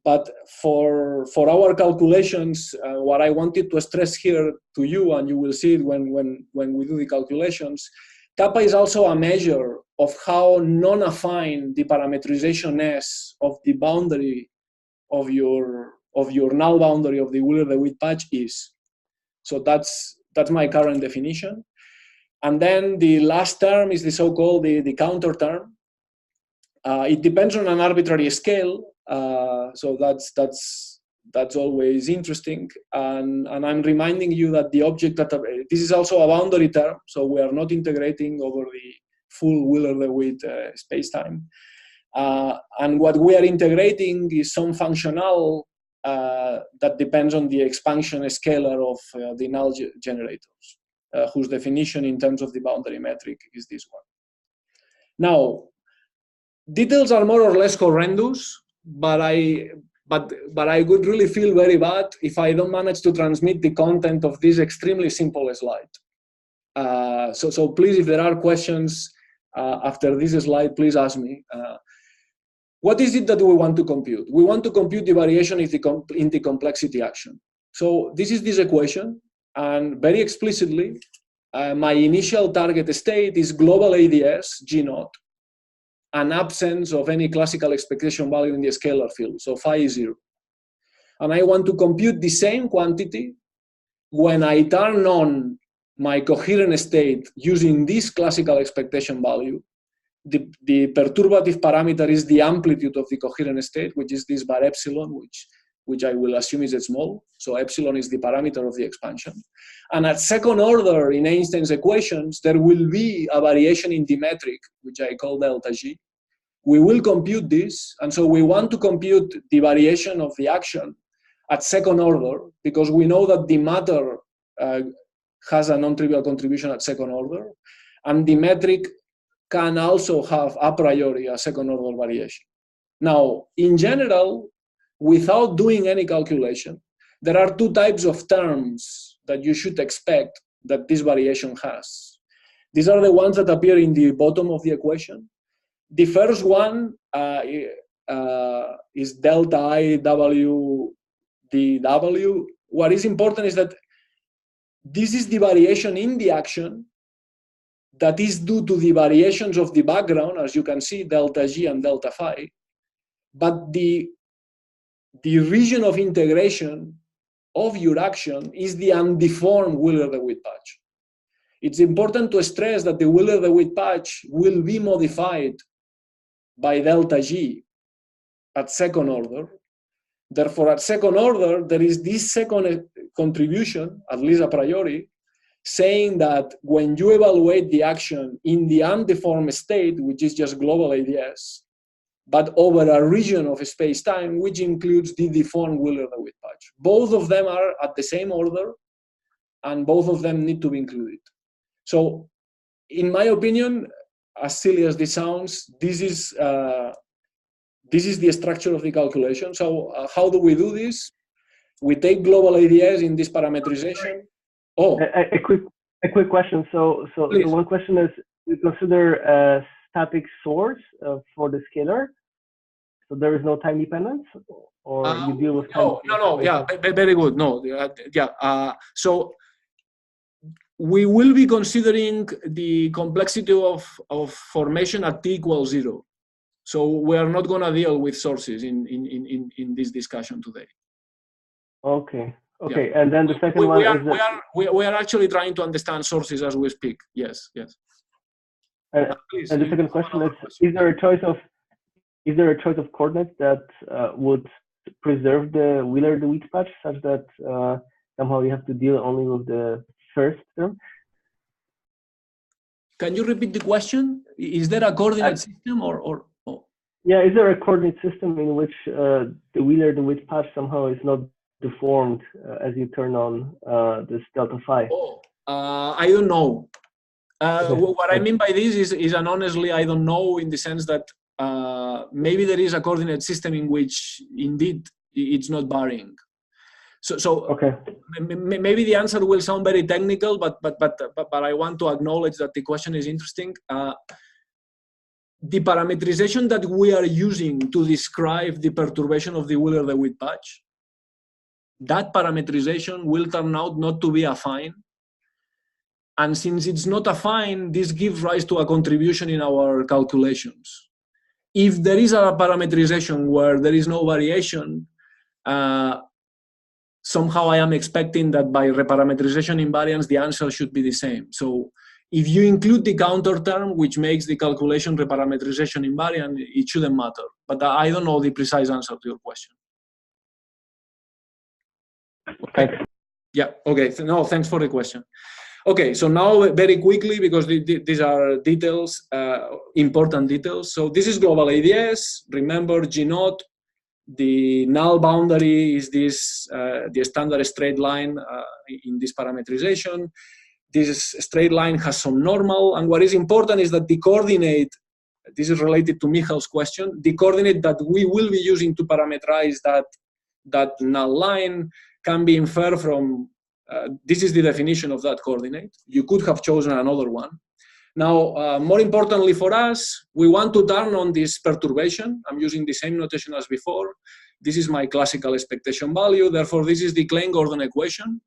But for our calculations, what I wanted to stress here to you, and you will see it when we do the calculations, kappa is also a measure of how non-affine the parametrization S of the boundary of your null boundary of the Wheeler-DeWitt patch is. So that's my current definition. And then the last term is the so-called the counter term. It depends on an arbitrary scale. So that's always interesting. And I'm reminding you that the object that this is also a boundary term. So we are not integrating over the full Wheeler-DeWitt spacetime. And what we are integrating is some functional that depends on the expansion scalar of the null generators, whose definition in terms of the boundary metric is this one. Now, details are more or less horrendous, but I would really feel very bad if I don't manage to transmit the content of this extremely simple slide. So please, if there are questions after this slide, please ask me. What is it that we want to compute? We want to compute the variation in the complexity action. So this is this equation, and very explicitly, my initial target state is global ADS, G naught, an absence of any classical expectation value in the scalar field, so phi is 0. And I want to compute the same quantity when I turn on my coherent state using this classical expectation value. The perturbative parameter is the amplitude of the coherent state, which is this bar epsilon, which I will assume is small. So epsilon is the parameter of the expansion. And at second order in Einstein's equations, there will be a variation in the metric, which I call delta G. We will compute this. And so we want to compute the variation of the action at second order, because we know that the matter has a non-trivial contribution at second order. And the metric can also have a priori a second order variation. Now, in general, without doing any calculation, there are two types of terms that you should expect that this variation has. These are the ones that appear in the bottom of the equation. The first one is delta I W dW. What is important is that this is the variation in the action that is due to the variations of the background, as you can see, delta G and delta phi. But the region of integration of your action is the undeformed Wheeler-DeWitt patch. It's important to stress that the Wheeler-DeWitt patch will be modified by delta G at second order. Therefore, at second order, there is this second contribution, at least a priori, saying that when you evaluate the action in the undeformed state, which is just global ADS, but over a region of space-time, which includes the deformed Wheeler-DeWitt patch. Both of them are at the same order, and both of them need to be included. So, in my opinion, as silly as this sounds, this is the structure of the calculation. So, how do we do this? We take global ADS in this parametrization. Oh, a quick question. So one question is: you consider a static source for the scalar, so there is no time dependence, or you deal with time? No. Yeah, very good. No, so we will be considering the complexity of formation at t equals 0. So we are not going to deal with sources in this discussion today. Okay. Yeah. And then the second we are actually trying to understand sources as we speak. Yes. Please, and the second question is there a choice of coordinates that would preserve the Wheeler-DeWitt patch such that somehow you have to deal only with the first term? Can you repeat the question? Is there a coordinate system or? Yeah, is there a coordinate system in which the Wheeler-DeWitt patch somehow is not deformed as you turn on this delta phi? Oh, I don't know. What I mean by this is, and honestly, I don't know, in the sense that maybe there is a coordinate system in which indeed it's not varying. So okay. Maybe the answer will sound very technical, but I want to acknowledge that the question is interesting. The parametrization that we are using to describe the perturbation of the Wheeler-DeWitt patch, that parametrization will turn out not to be affine. And since it's not affine, this gives rise to a contribution in our calculations. If there is a parametrization where there is no variation, somehow I am expecting that by reparametrization invariance, the answer should be the same. So if you include the counter term, which makes the calculation reparametrization invariant, it shouldn't matter. But I don't know the precise answer to your question. Thanks. Yeah, okay. No, thanks for the question. Okay, so now very quickly, because these are details, important details. So this is global ADS. Remember G0. The null boundary is this, the standard straight line in this parametrization. This straight line has some normal, and what is important is that the coordinate, this is related to Michal's question, the coordinate that we will be using to parameterize that null line can be inferred from, this is the definition of that coordinate. You could have chosen another one. Now, more importantly for us, we want to turn on this perturbation. I'm using the same notation as before. This is my classical expectation value. Therefore, this is the Klein-Gordon equation.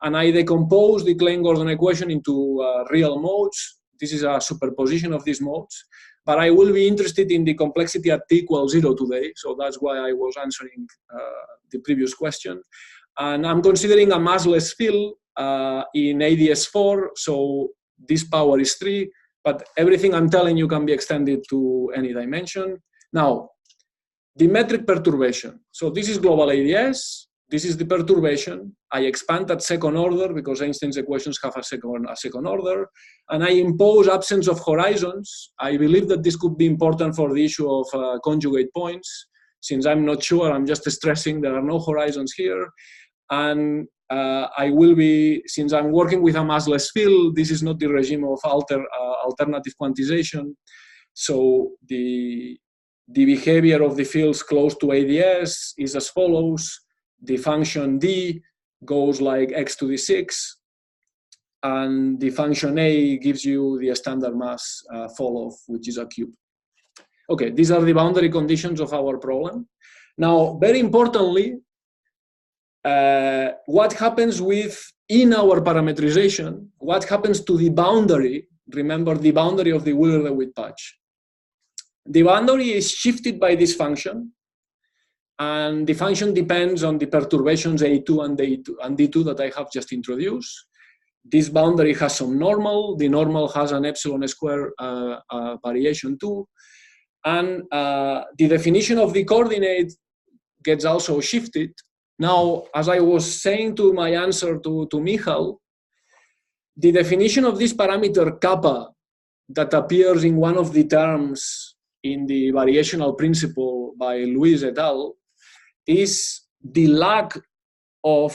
And I decompose the Klein-Gordon equation into real modes. This is a superposition of these modes. But I will be interested in the complexity at t equals 0 today. So that's why I was answering the previous question. And I'm considering a massless field in ADS4. So this power is 3, but everything I'm telling you can be extended to any dimension. Now, the metric perturbation. So this is global ADS. This is the perturbation. I expand at second order because Einstein's equations have a second order. And I impose absence of horizons. I believe that this could be important for the issue of conjugate points. Since I'm not sure, I'm just stressing there are no horizons here. And I will be, since I'm working with a massless field, this is not the regime of alternative quantization. So the behavior of the fields close to ADS is as follows. The function d goes like x to the 6, and the function a gives you the standard mass fall-off, which is a cube. Okay, these are the boundary conditions of our problem. Now, very importantly, what happens in our parametrization, what happens to the boundary, remember the boundary of the Wheeler-DeWitt patch. The boundary is shifted by this function, and the function depends on the perturbations A2 and D2 that I have just introduced. This boundary has some normal, the normal has an epsilon square variation too, and the definition of the coordinate gets also shifted. Now, as I was saying to my answer to Michal, the definition of this parameter kappa that appears in one of the terms in the variational principle by Luis et al. Is the lack of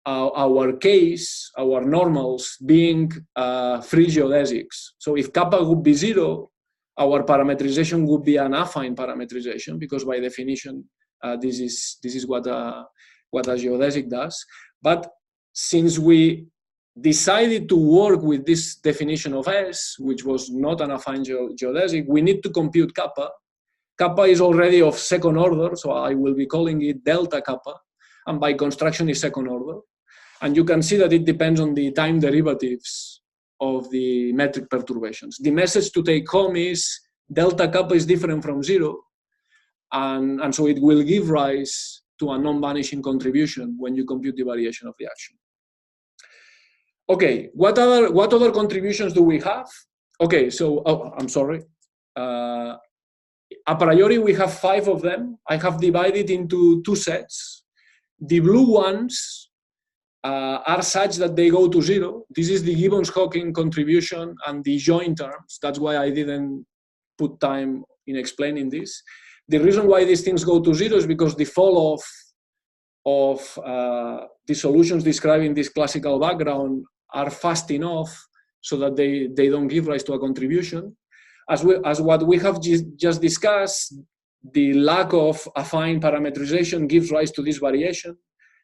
our case, our normals, being free geodesics. So if kappa would be 0, our parametrization would be an affine parametrization, because by definition, this is what a geodesic does. But since we decided to work with this definition of S, which was not an affine geodesic, we need to compute kappa. Kappa is already of second order, so I will be calling it delta kappa, and by construction is second order. And you can see that it depends on the time derivatives of the metric perturbations. The message to take home is delta kappa is different from 0, and so it will give rise to a non-vanishing contribution when you compute the variation of the action. Okay, what other contributions do we have? Okay, so, oh, I'm sorry. A priori, we have 5 of them. I have divided into 2 sets. The blue ones are such that they go to 0. This is the Gibbons-Hawking contribution and the joint terms. That's why I didn't put time in explaining this. The reason why these things go to 0 is because the fall of the solutions describing this classical background are fast enough so that they don't give rise to a contribution. As what we have just discussed, the lack of affine parametrization gives rise to this variation.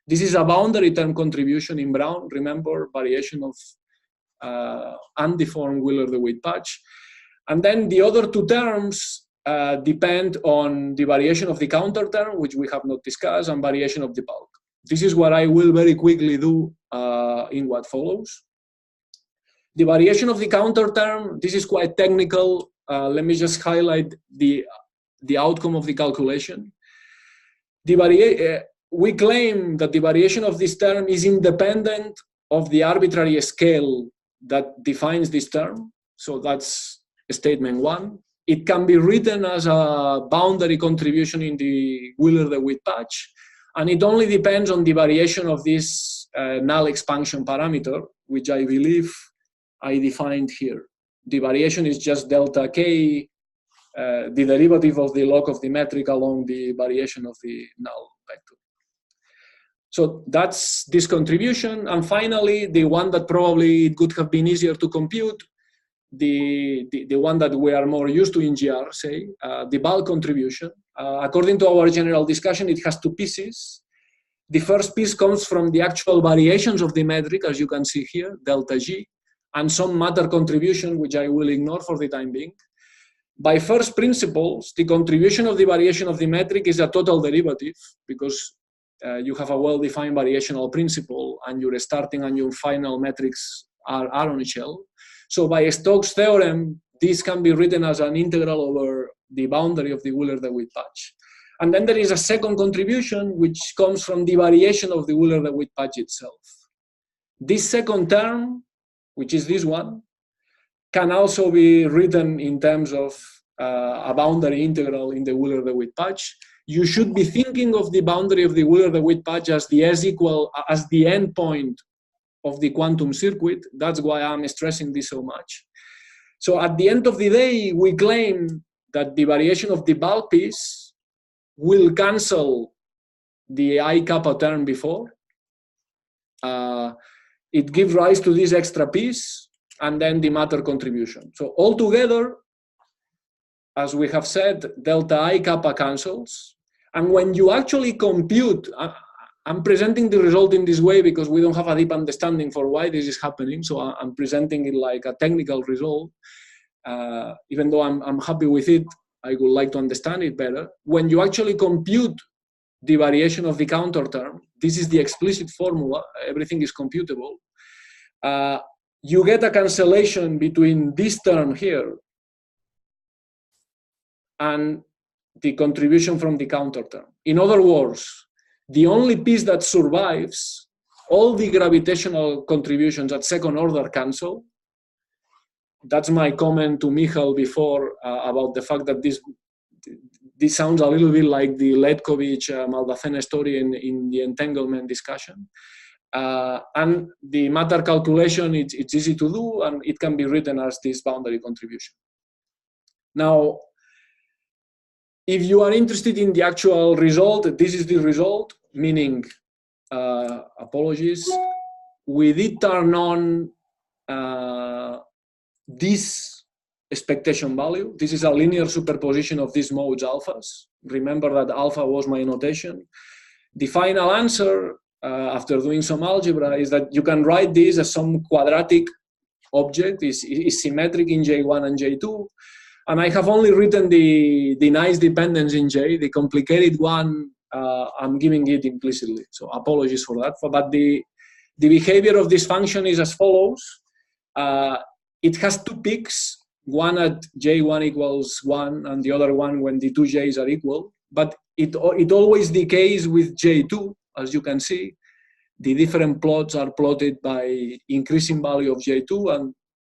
This is a boundary term contribution in brown. Remember, variation of undeformed Wheeler-DeWitt patch. And then the other 2 terms depend on the variation of the counter term, which we have not discussed, and variation of the bulk. This is what I will very quickly do in what follows. The variation of the counter term, this is quite technical. Let me just highlight the outcome of the calculation. We claim that the variation of this term is independent of the arbitrary scale that defines this term. So that's statement 1. It can be written as a boundary contribution in the Wheeler-DeWitt patch, and it only depends on the variation of this null expansion parameter, which I believe I defined here. The variation is just delta k, the derivative of the log of the metric along the variation of the null vector. So that's this contribution. And finally, the one that probably it could have been easier to compute, the one that we are more used to in GR, say, the bulk contribution. According to our general discussion, it has 2 pieces. The first piece comes from the actual variations of the metric, as you can see here, delta G, and some matter contribution, which I will ignore for the time being. By first principles, the contribution of the variation of the metric is a total derivative, because you have a well-defined variational principle, and your starting and your final metrics are on shell. So by Stokes' theorem, this can be written as an integral over the boundary of the Wheeler-DeWitt patch. And then there is a second contribution, which comes from the variation of the Wheeler-DeWitt patch itself. This second term, which is this one, can also be written in terms of a boundary integral in the Wheeler-DeWitt patch. You should be thinking of the boundary of the Wheeler-DeWitt patch as the as the endpoint of the quantum circuit. That's why I'm stressing this so much. So at the end of the day, we claim that the variation of the bulk piece will cancel the I kappa term before. It gives rise to this extra piece, and then the matter contribution. So altogether, as we have said, delta I kappa cancels. And when you actually compute, I'm presenting the result in this way because we don't have a deep understanding for why this is happening. So I'm presenting it like a technical result. Even though I'm happy with it, I would like to understand it better. When you actually compute the variation of the counter term, this is the explicit formula, everything is computable. You get a cancellation between this term here and the contribution from the counter term. In other words, the only piece that survives, all the gravitational contributions at second order cancel. That's my comment to Michal before about the fact that this sounds a little bit like the Letkovich-Maldacena story in the entanglement discussion. And the matter calculation, it's easy to do, and it can be written as this boundary contribution. Now, if you are interested in the actual result, this is the result, meaning, apologies, we did turn on this expectation value. This is a linear superposition of these modes alphas. Remember that alpha was my notation. The final answer, after doing some algebra, is that you can write this as some quadratic object, is symmetric in J1 and J2. And I have only written the nice dependence in J. The complicated one, I'm giving it implicitly. So apologies for that. But the behavior of this function is as follows. It has 2 peaks, one at J1 equals 1 and the other one when the 2 J's are equal. But it always decays with J2, as you can see. The different plots are plotted by increasing value of J2, and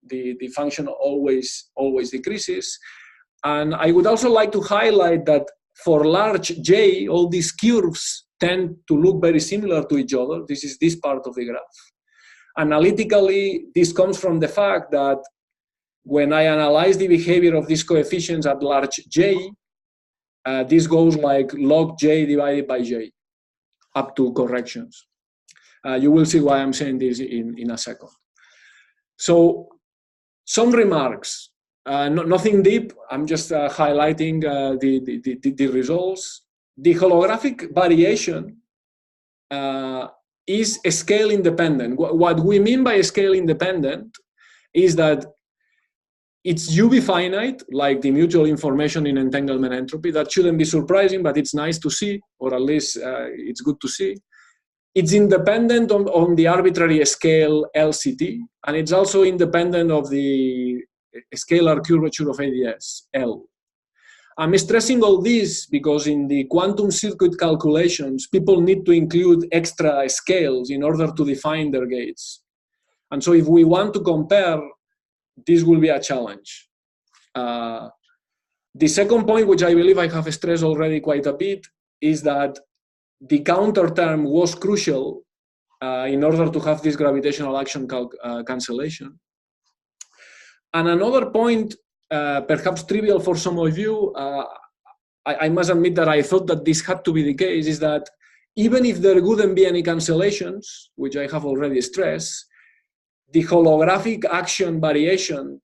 The function always decreases. And I would also like to highlight that for large J, all these curves tend to look very similar to each other. This is this part of the graph. Analytically, this comes from the fact that when I analyze the behavior of these coefficients at large J, this goes like log J divided by J, up to corrections. You will see why I'm saying this in a second. So, some remarks. Nothing deep. I'm just highlighting the results. The holographic variation is scale independent. What we mean by scale independent is that it's UV finite, like the mutual information in entanglement entropy. That shouldn't be surprising, but it's nice to see, or at least it's good to see. It's independent on the arbitrary scale LCT, and it's also independent of the scalar curvature of ADS, L. I'm stressing all this because in the quantum circuit calculations, people need to include extra scales in order to define their gates. And so if we want to compare, this will be a challenge. The second point, which I believe I have stressed already quite a bit, is that the counter term was crucial in order to have this gravitational action cancellation. And another point, perhaps trivial for some of you, I must admit that I thought that this had to be the case, is that even if there wouldn't be any cancellations, which I have already stressed, the holographic action variation,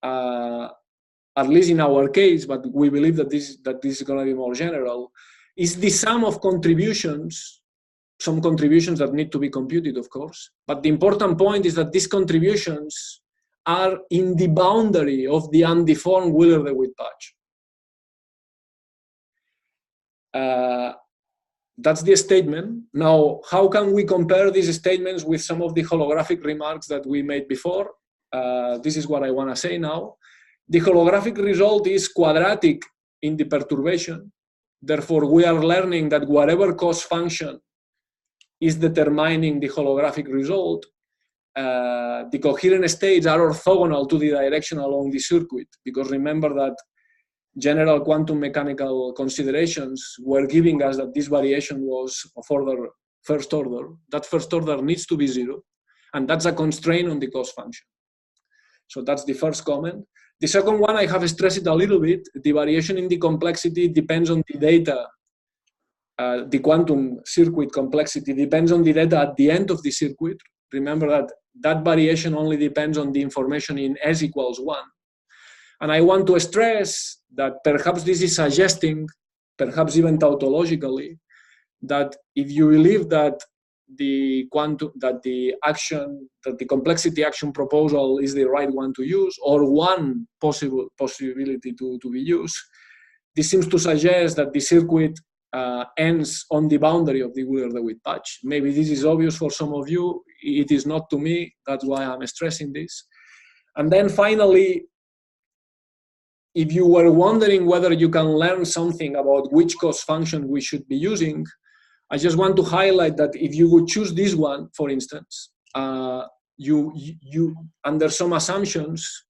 at least in our case, but we believe that this is going to be more general, is the sum of contributions, some contributions that need to be computed, of course. But the important point is that these contributions are in the boundary of the undeformed Wheeler-DeWitt patch. That's the statement. Now, how can we compare these statements with some of the holographic remarks that we made before? This is what I want to say now. The holographic result is quadratic in the perturbation. Therefore, we are learning that whatever cost function is determining the holographic result, the coherent states are orthogonal to the direction along the circuit, because remember that general quantum mechanical considerations were giving us that this variation was of order first order. That first order needs to be zero, and that's a constraint on the cost function. So that's the first comment. The second one, I have stressed it a little bit. The variation in the complexity depends on the data. The quantum circuit complexity depends on the data at the end of the circuit. Remember that that variation only depends on the information in S equals 1. And I want to stress that perhaps this is suggesting, perhaps even tautologically, that if you believe that the complexity action proposal is the right one to use, or one possibility to be used, this seems to suggest that the circuit ends on the boundary of the Wheeler-DeWitt patch. Maybe this is obvious for some of you. It is not to me. That's why I'm stressing this. And then finally, if you were wondering whether you can learn something about which cost function we should be using, I just want to highlight that if you would choose this one, for instance, you under some assumptions,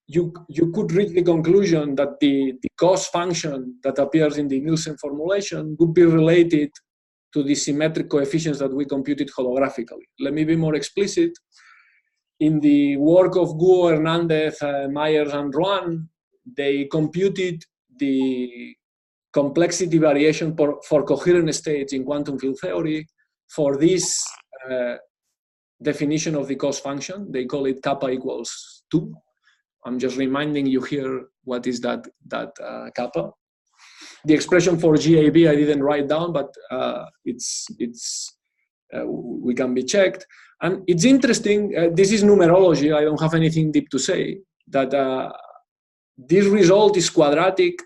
you could reach the conclusion that the cost function that appears in the Nielsen formulation would be related to the symmetric coefficients that we computed holographically. Let me be more explicit. In the work of Guo, Hernandez, Myers, and Rouen, they computed the complexity variation for coherent states in quantum field theory for this definition of the cost function. They call it kappa equals 2. I'm just reminding you here what is that kappa. The expression for GAB I didn't write down, but we can be checked. And it's interesting, this is numerology, I don't have anything deep to say, that this result is quadratic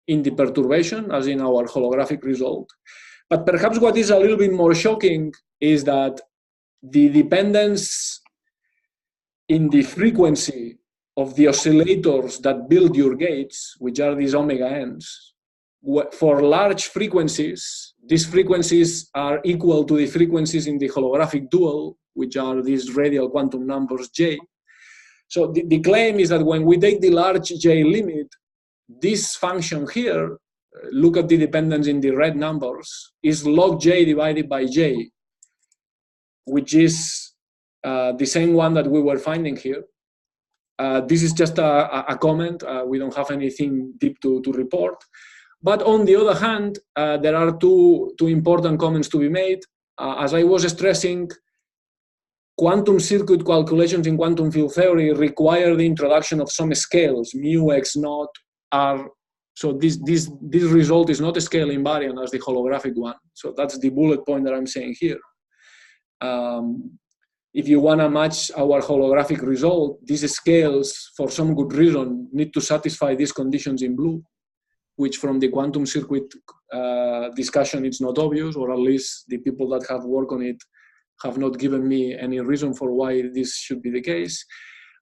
in the perturbation, as in our holographic result. But perhaps what is a little bit more shocking is that the dependence in the frequency of the oscillators that build your gates, which are these omega n's, for large frequencies, these frequencies are equal to the frequencies in the holographic dual, which are these radial quantum numbers J. So the claim is that when we take the large J limit, this function here, look at the dependence in the red numbers, is log J divided by J, which is the same one that we were finding here. This is just a comment. We don't have anything deep to report. But on the other hand, there are two important comments to be made. As I was stressing, quantum circuit calculations in quantum field theory require the introduction of some scales, mu, x naught, r. So this result is not a scale invariant as the holographic one. So that's the bullet point that I'm saying here. If you want to match our holographic result, these scales, for some good reason, need to satisfy these conditions in blue, which from the quantum circuit discussion, it's not obvious, or at least the people that have worked on it have not given me any reason for why this should be the case.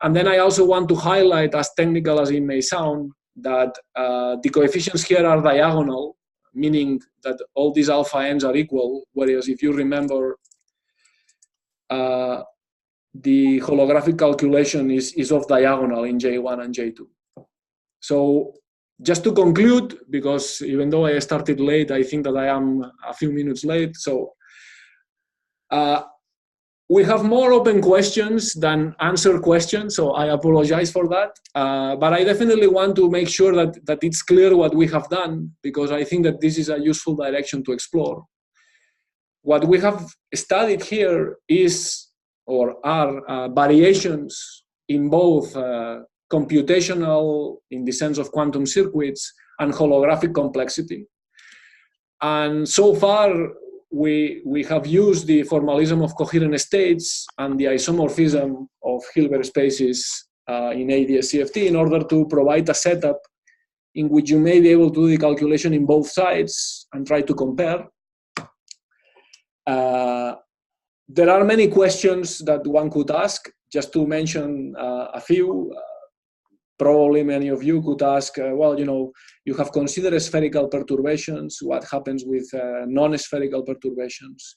And then I also want to highlight, as technical as it may sound, that the coefficients here are diagonal, meaning that all these alpha n's are equal, whereas if you remember, the holographic calculation is off diagonal in J1 and J2. So just to conclude, because even though I started late, I think that I am a few minutes late. So we have more open questions than answer questions, so I apologize for that. But I definitely want to make sure that it's clear what we have done, because I think that this is a useful direction to explore. What we have studied here is, or are, variations in both computational, in the sense of quantum circuits, and holographic complexity. And so far, we have used the formalism of coherent states and the isomorphism of Hilbert spaces in ADS-CFT in order to provide a setup in which you may be able to do the calculation in both sides and try to compare. There are many questions that one could ask. Just to mention a few, probably many of you could ask, well, you have considered spherical perturbations. What happens with non-spherical perturbations?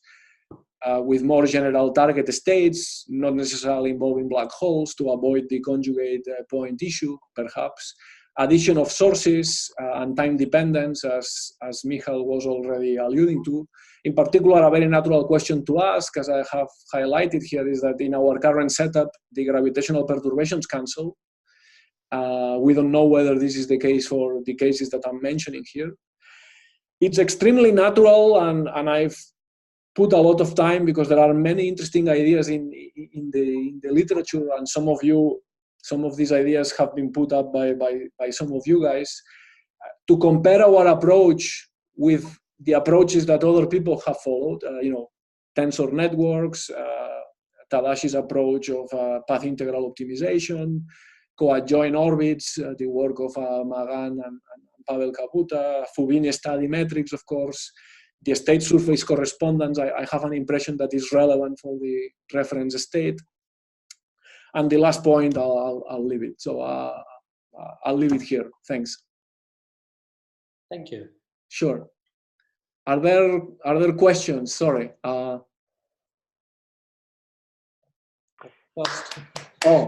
With more general target states, not necessarily involving black holes, to avoid the conjugate point issue, perhaps. Addition of sources and time dependence, as Michal was already alluding to. In particular, a very natural question to ask, as I have highlighted here, is that in our current setup, the gravitational perturbations cancel. We don't know whether this is the case for the cases that I'm mentioning here. It's extremely natural, and I've put a lot of time, because there are many interesting ideas in the literature, and some of these ideas have been put up by some of you guys, to compare our approach with the approaches that other people have followed, tensor networks, Tadashi's approach of path integral optimization, co-adjoint orbits, the work of Magan and Pavel Kaputa, Fubini study metrics, of course, the state surface correspondence. I have an impression that is relevant for the reference state. And the last point, I'll leave it. So I'll leave it here. Thanks. Thank you. Sure. Are there questions? Sorry. Oh,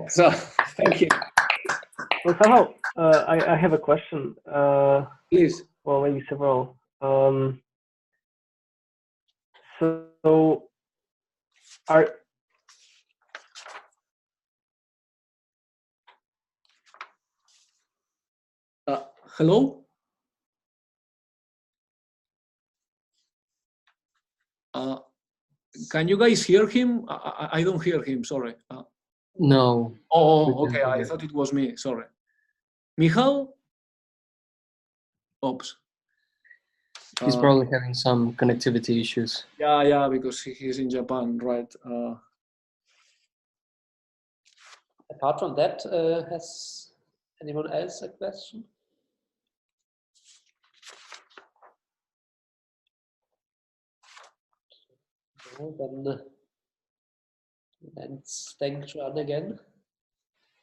so thank you. Well, somehow I have a question. Please. Well, maybe several. So are hello? Can you guys hear him? I don't hear him, sorry. No. Oh, okay, I thought it was me, sorry. Michal? Oops. He's probably having some connectivity issues. Yeah, because he's in Japan, right? Apart from that, has anyone else a question? No, then let's thank Joan again.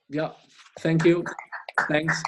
Yeah, thank you. Thanks.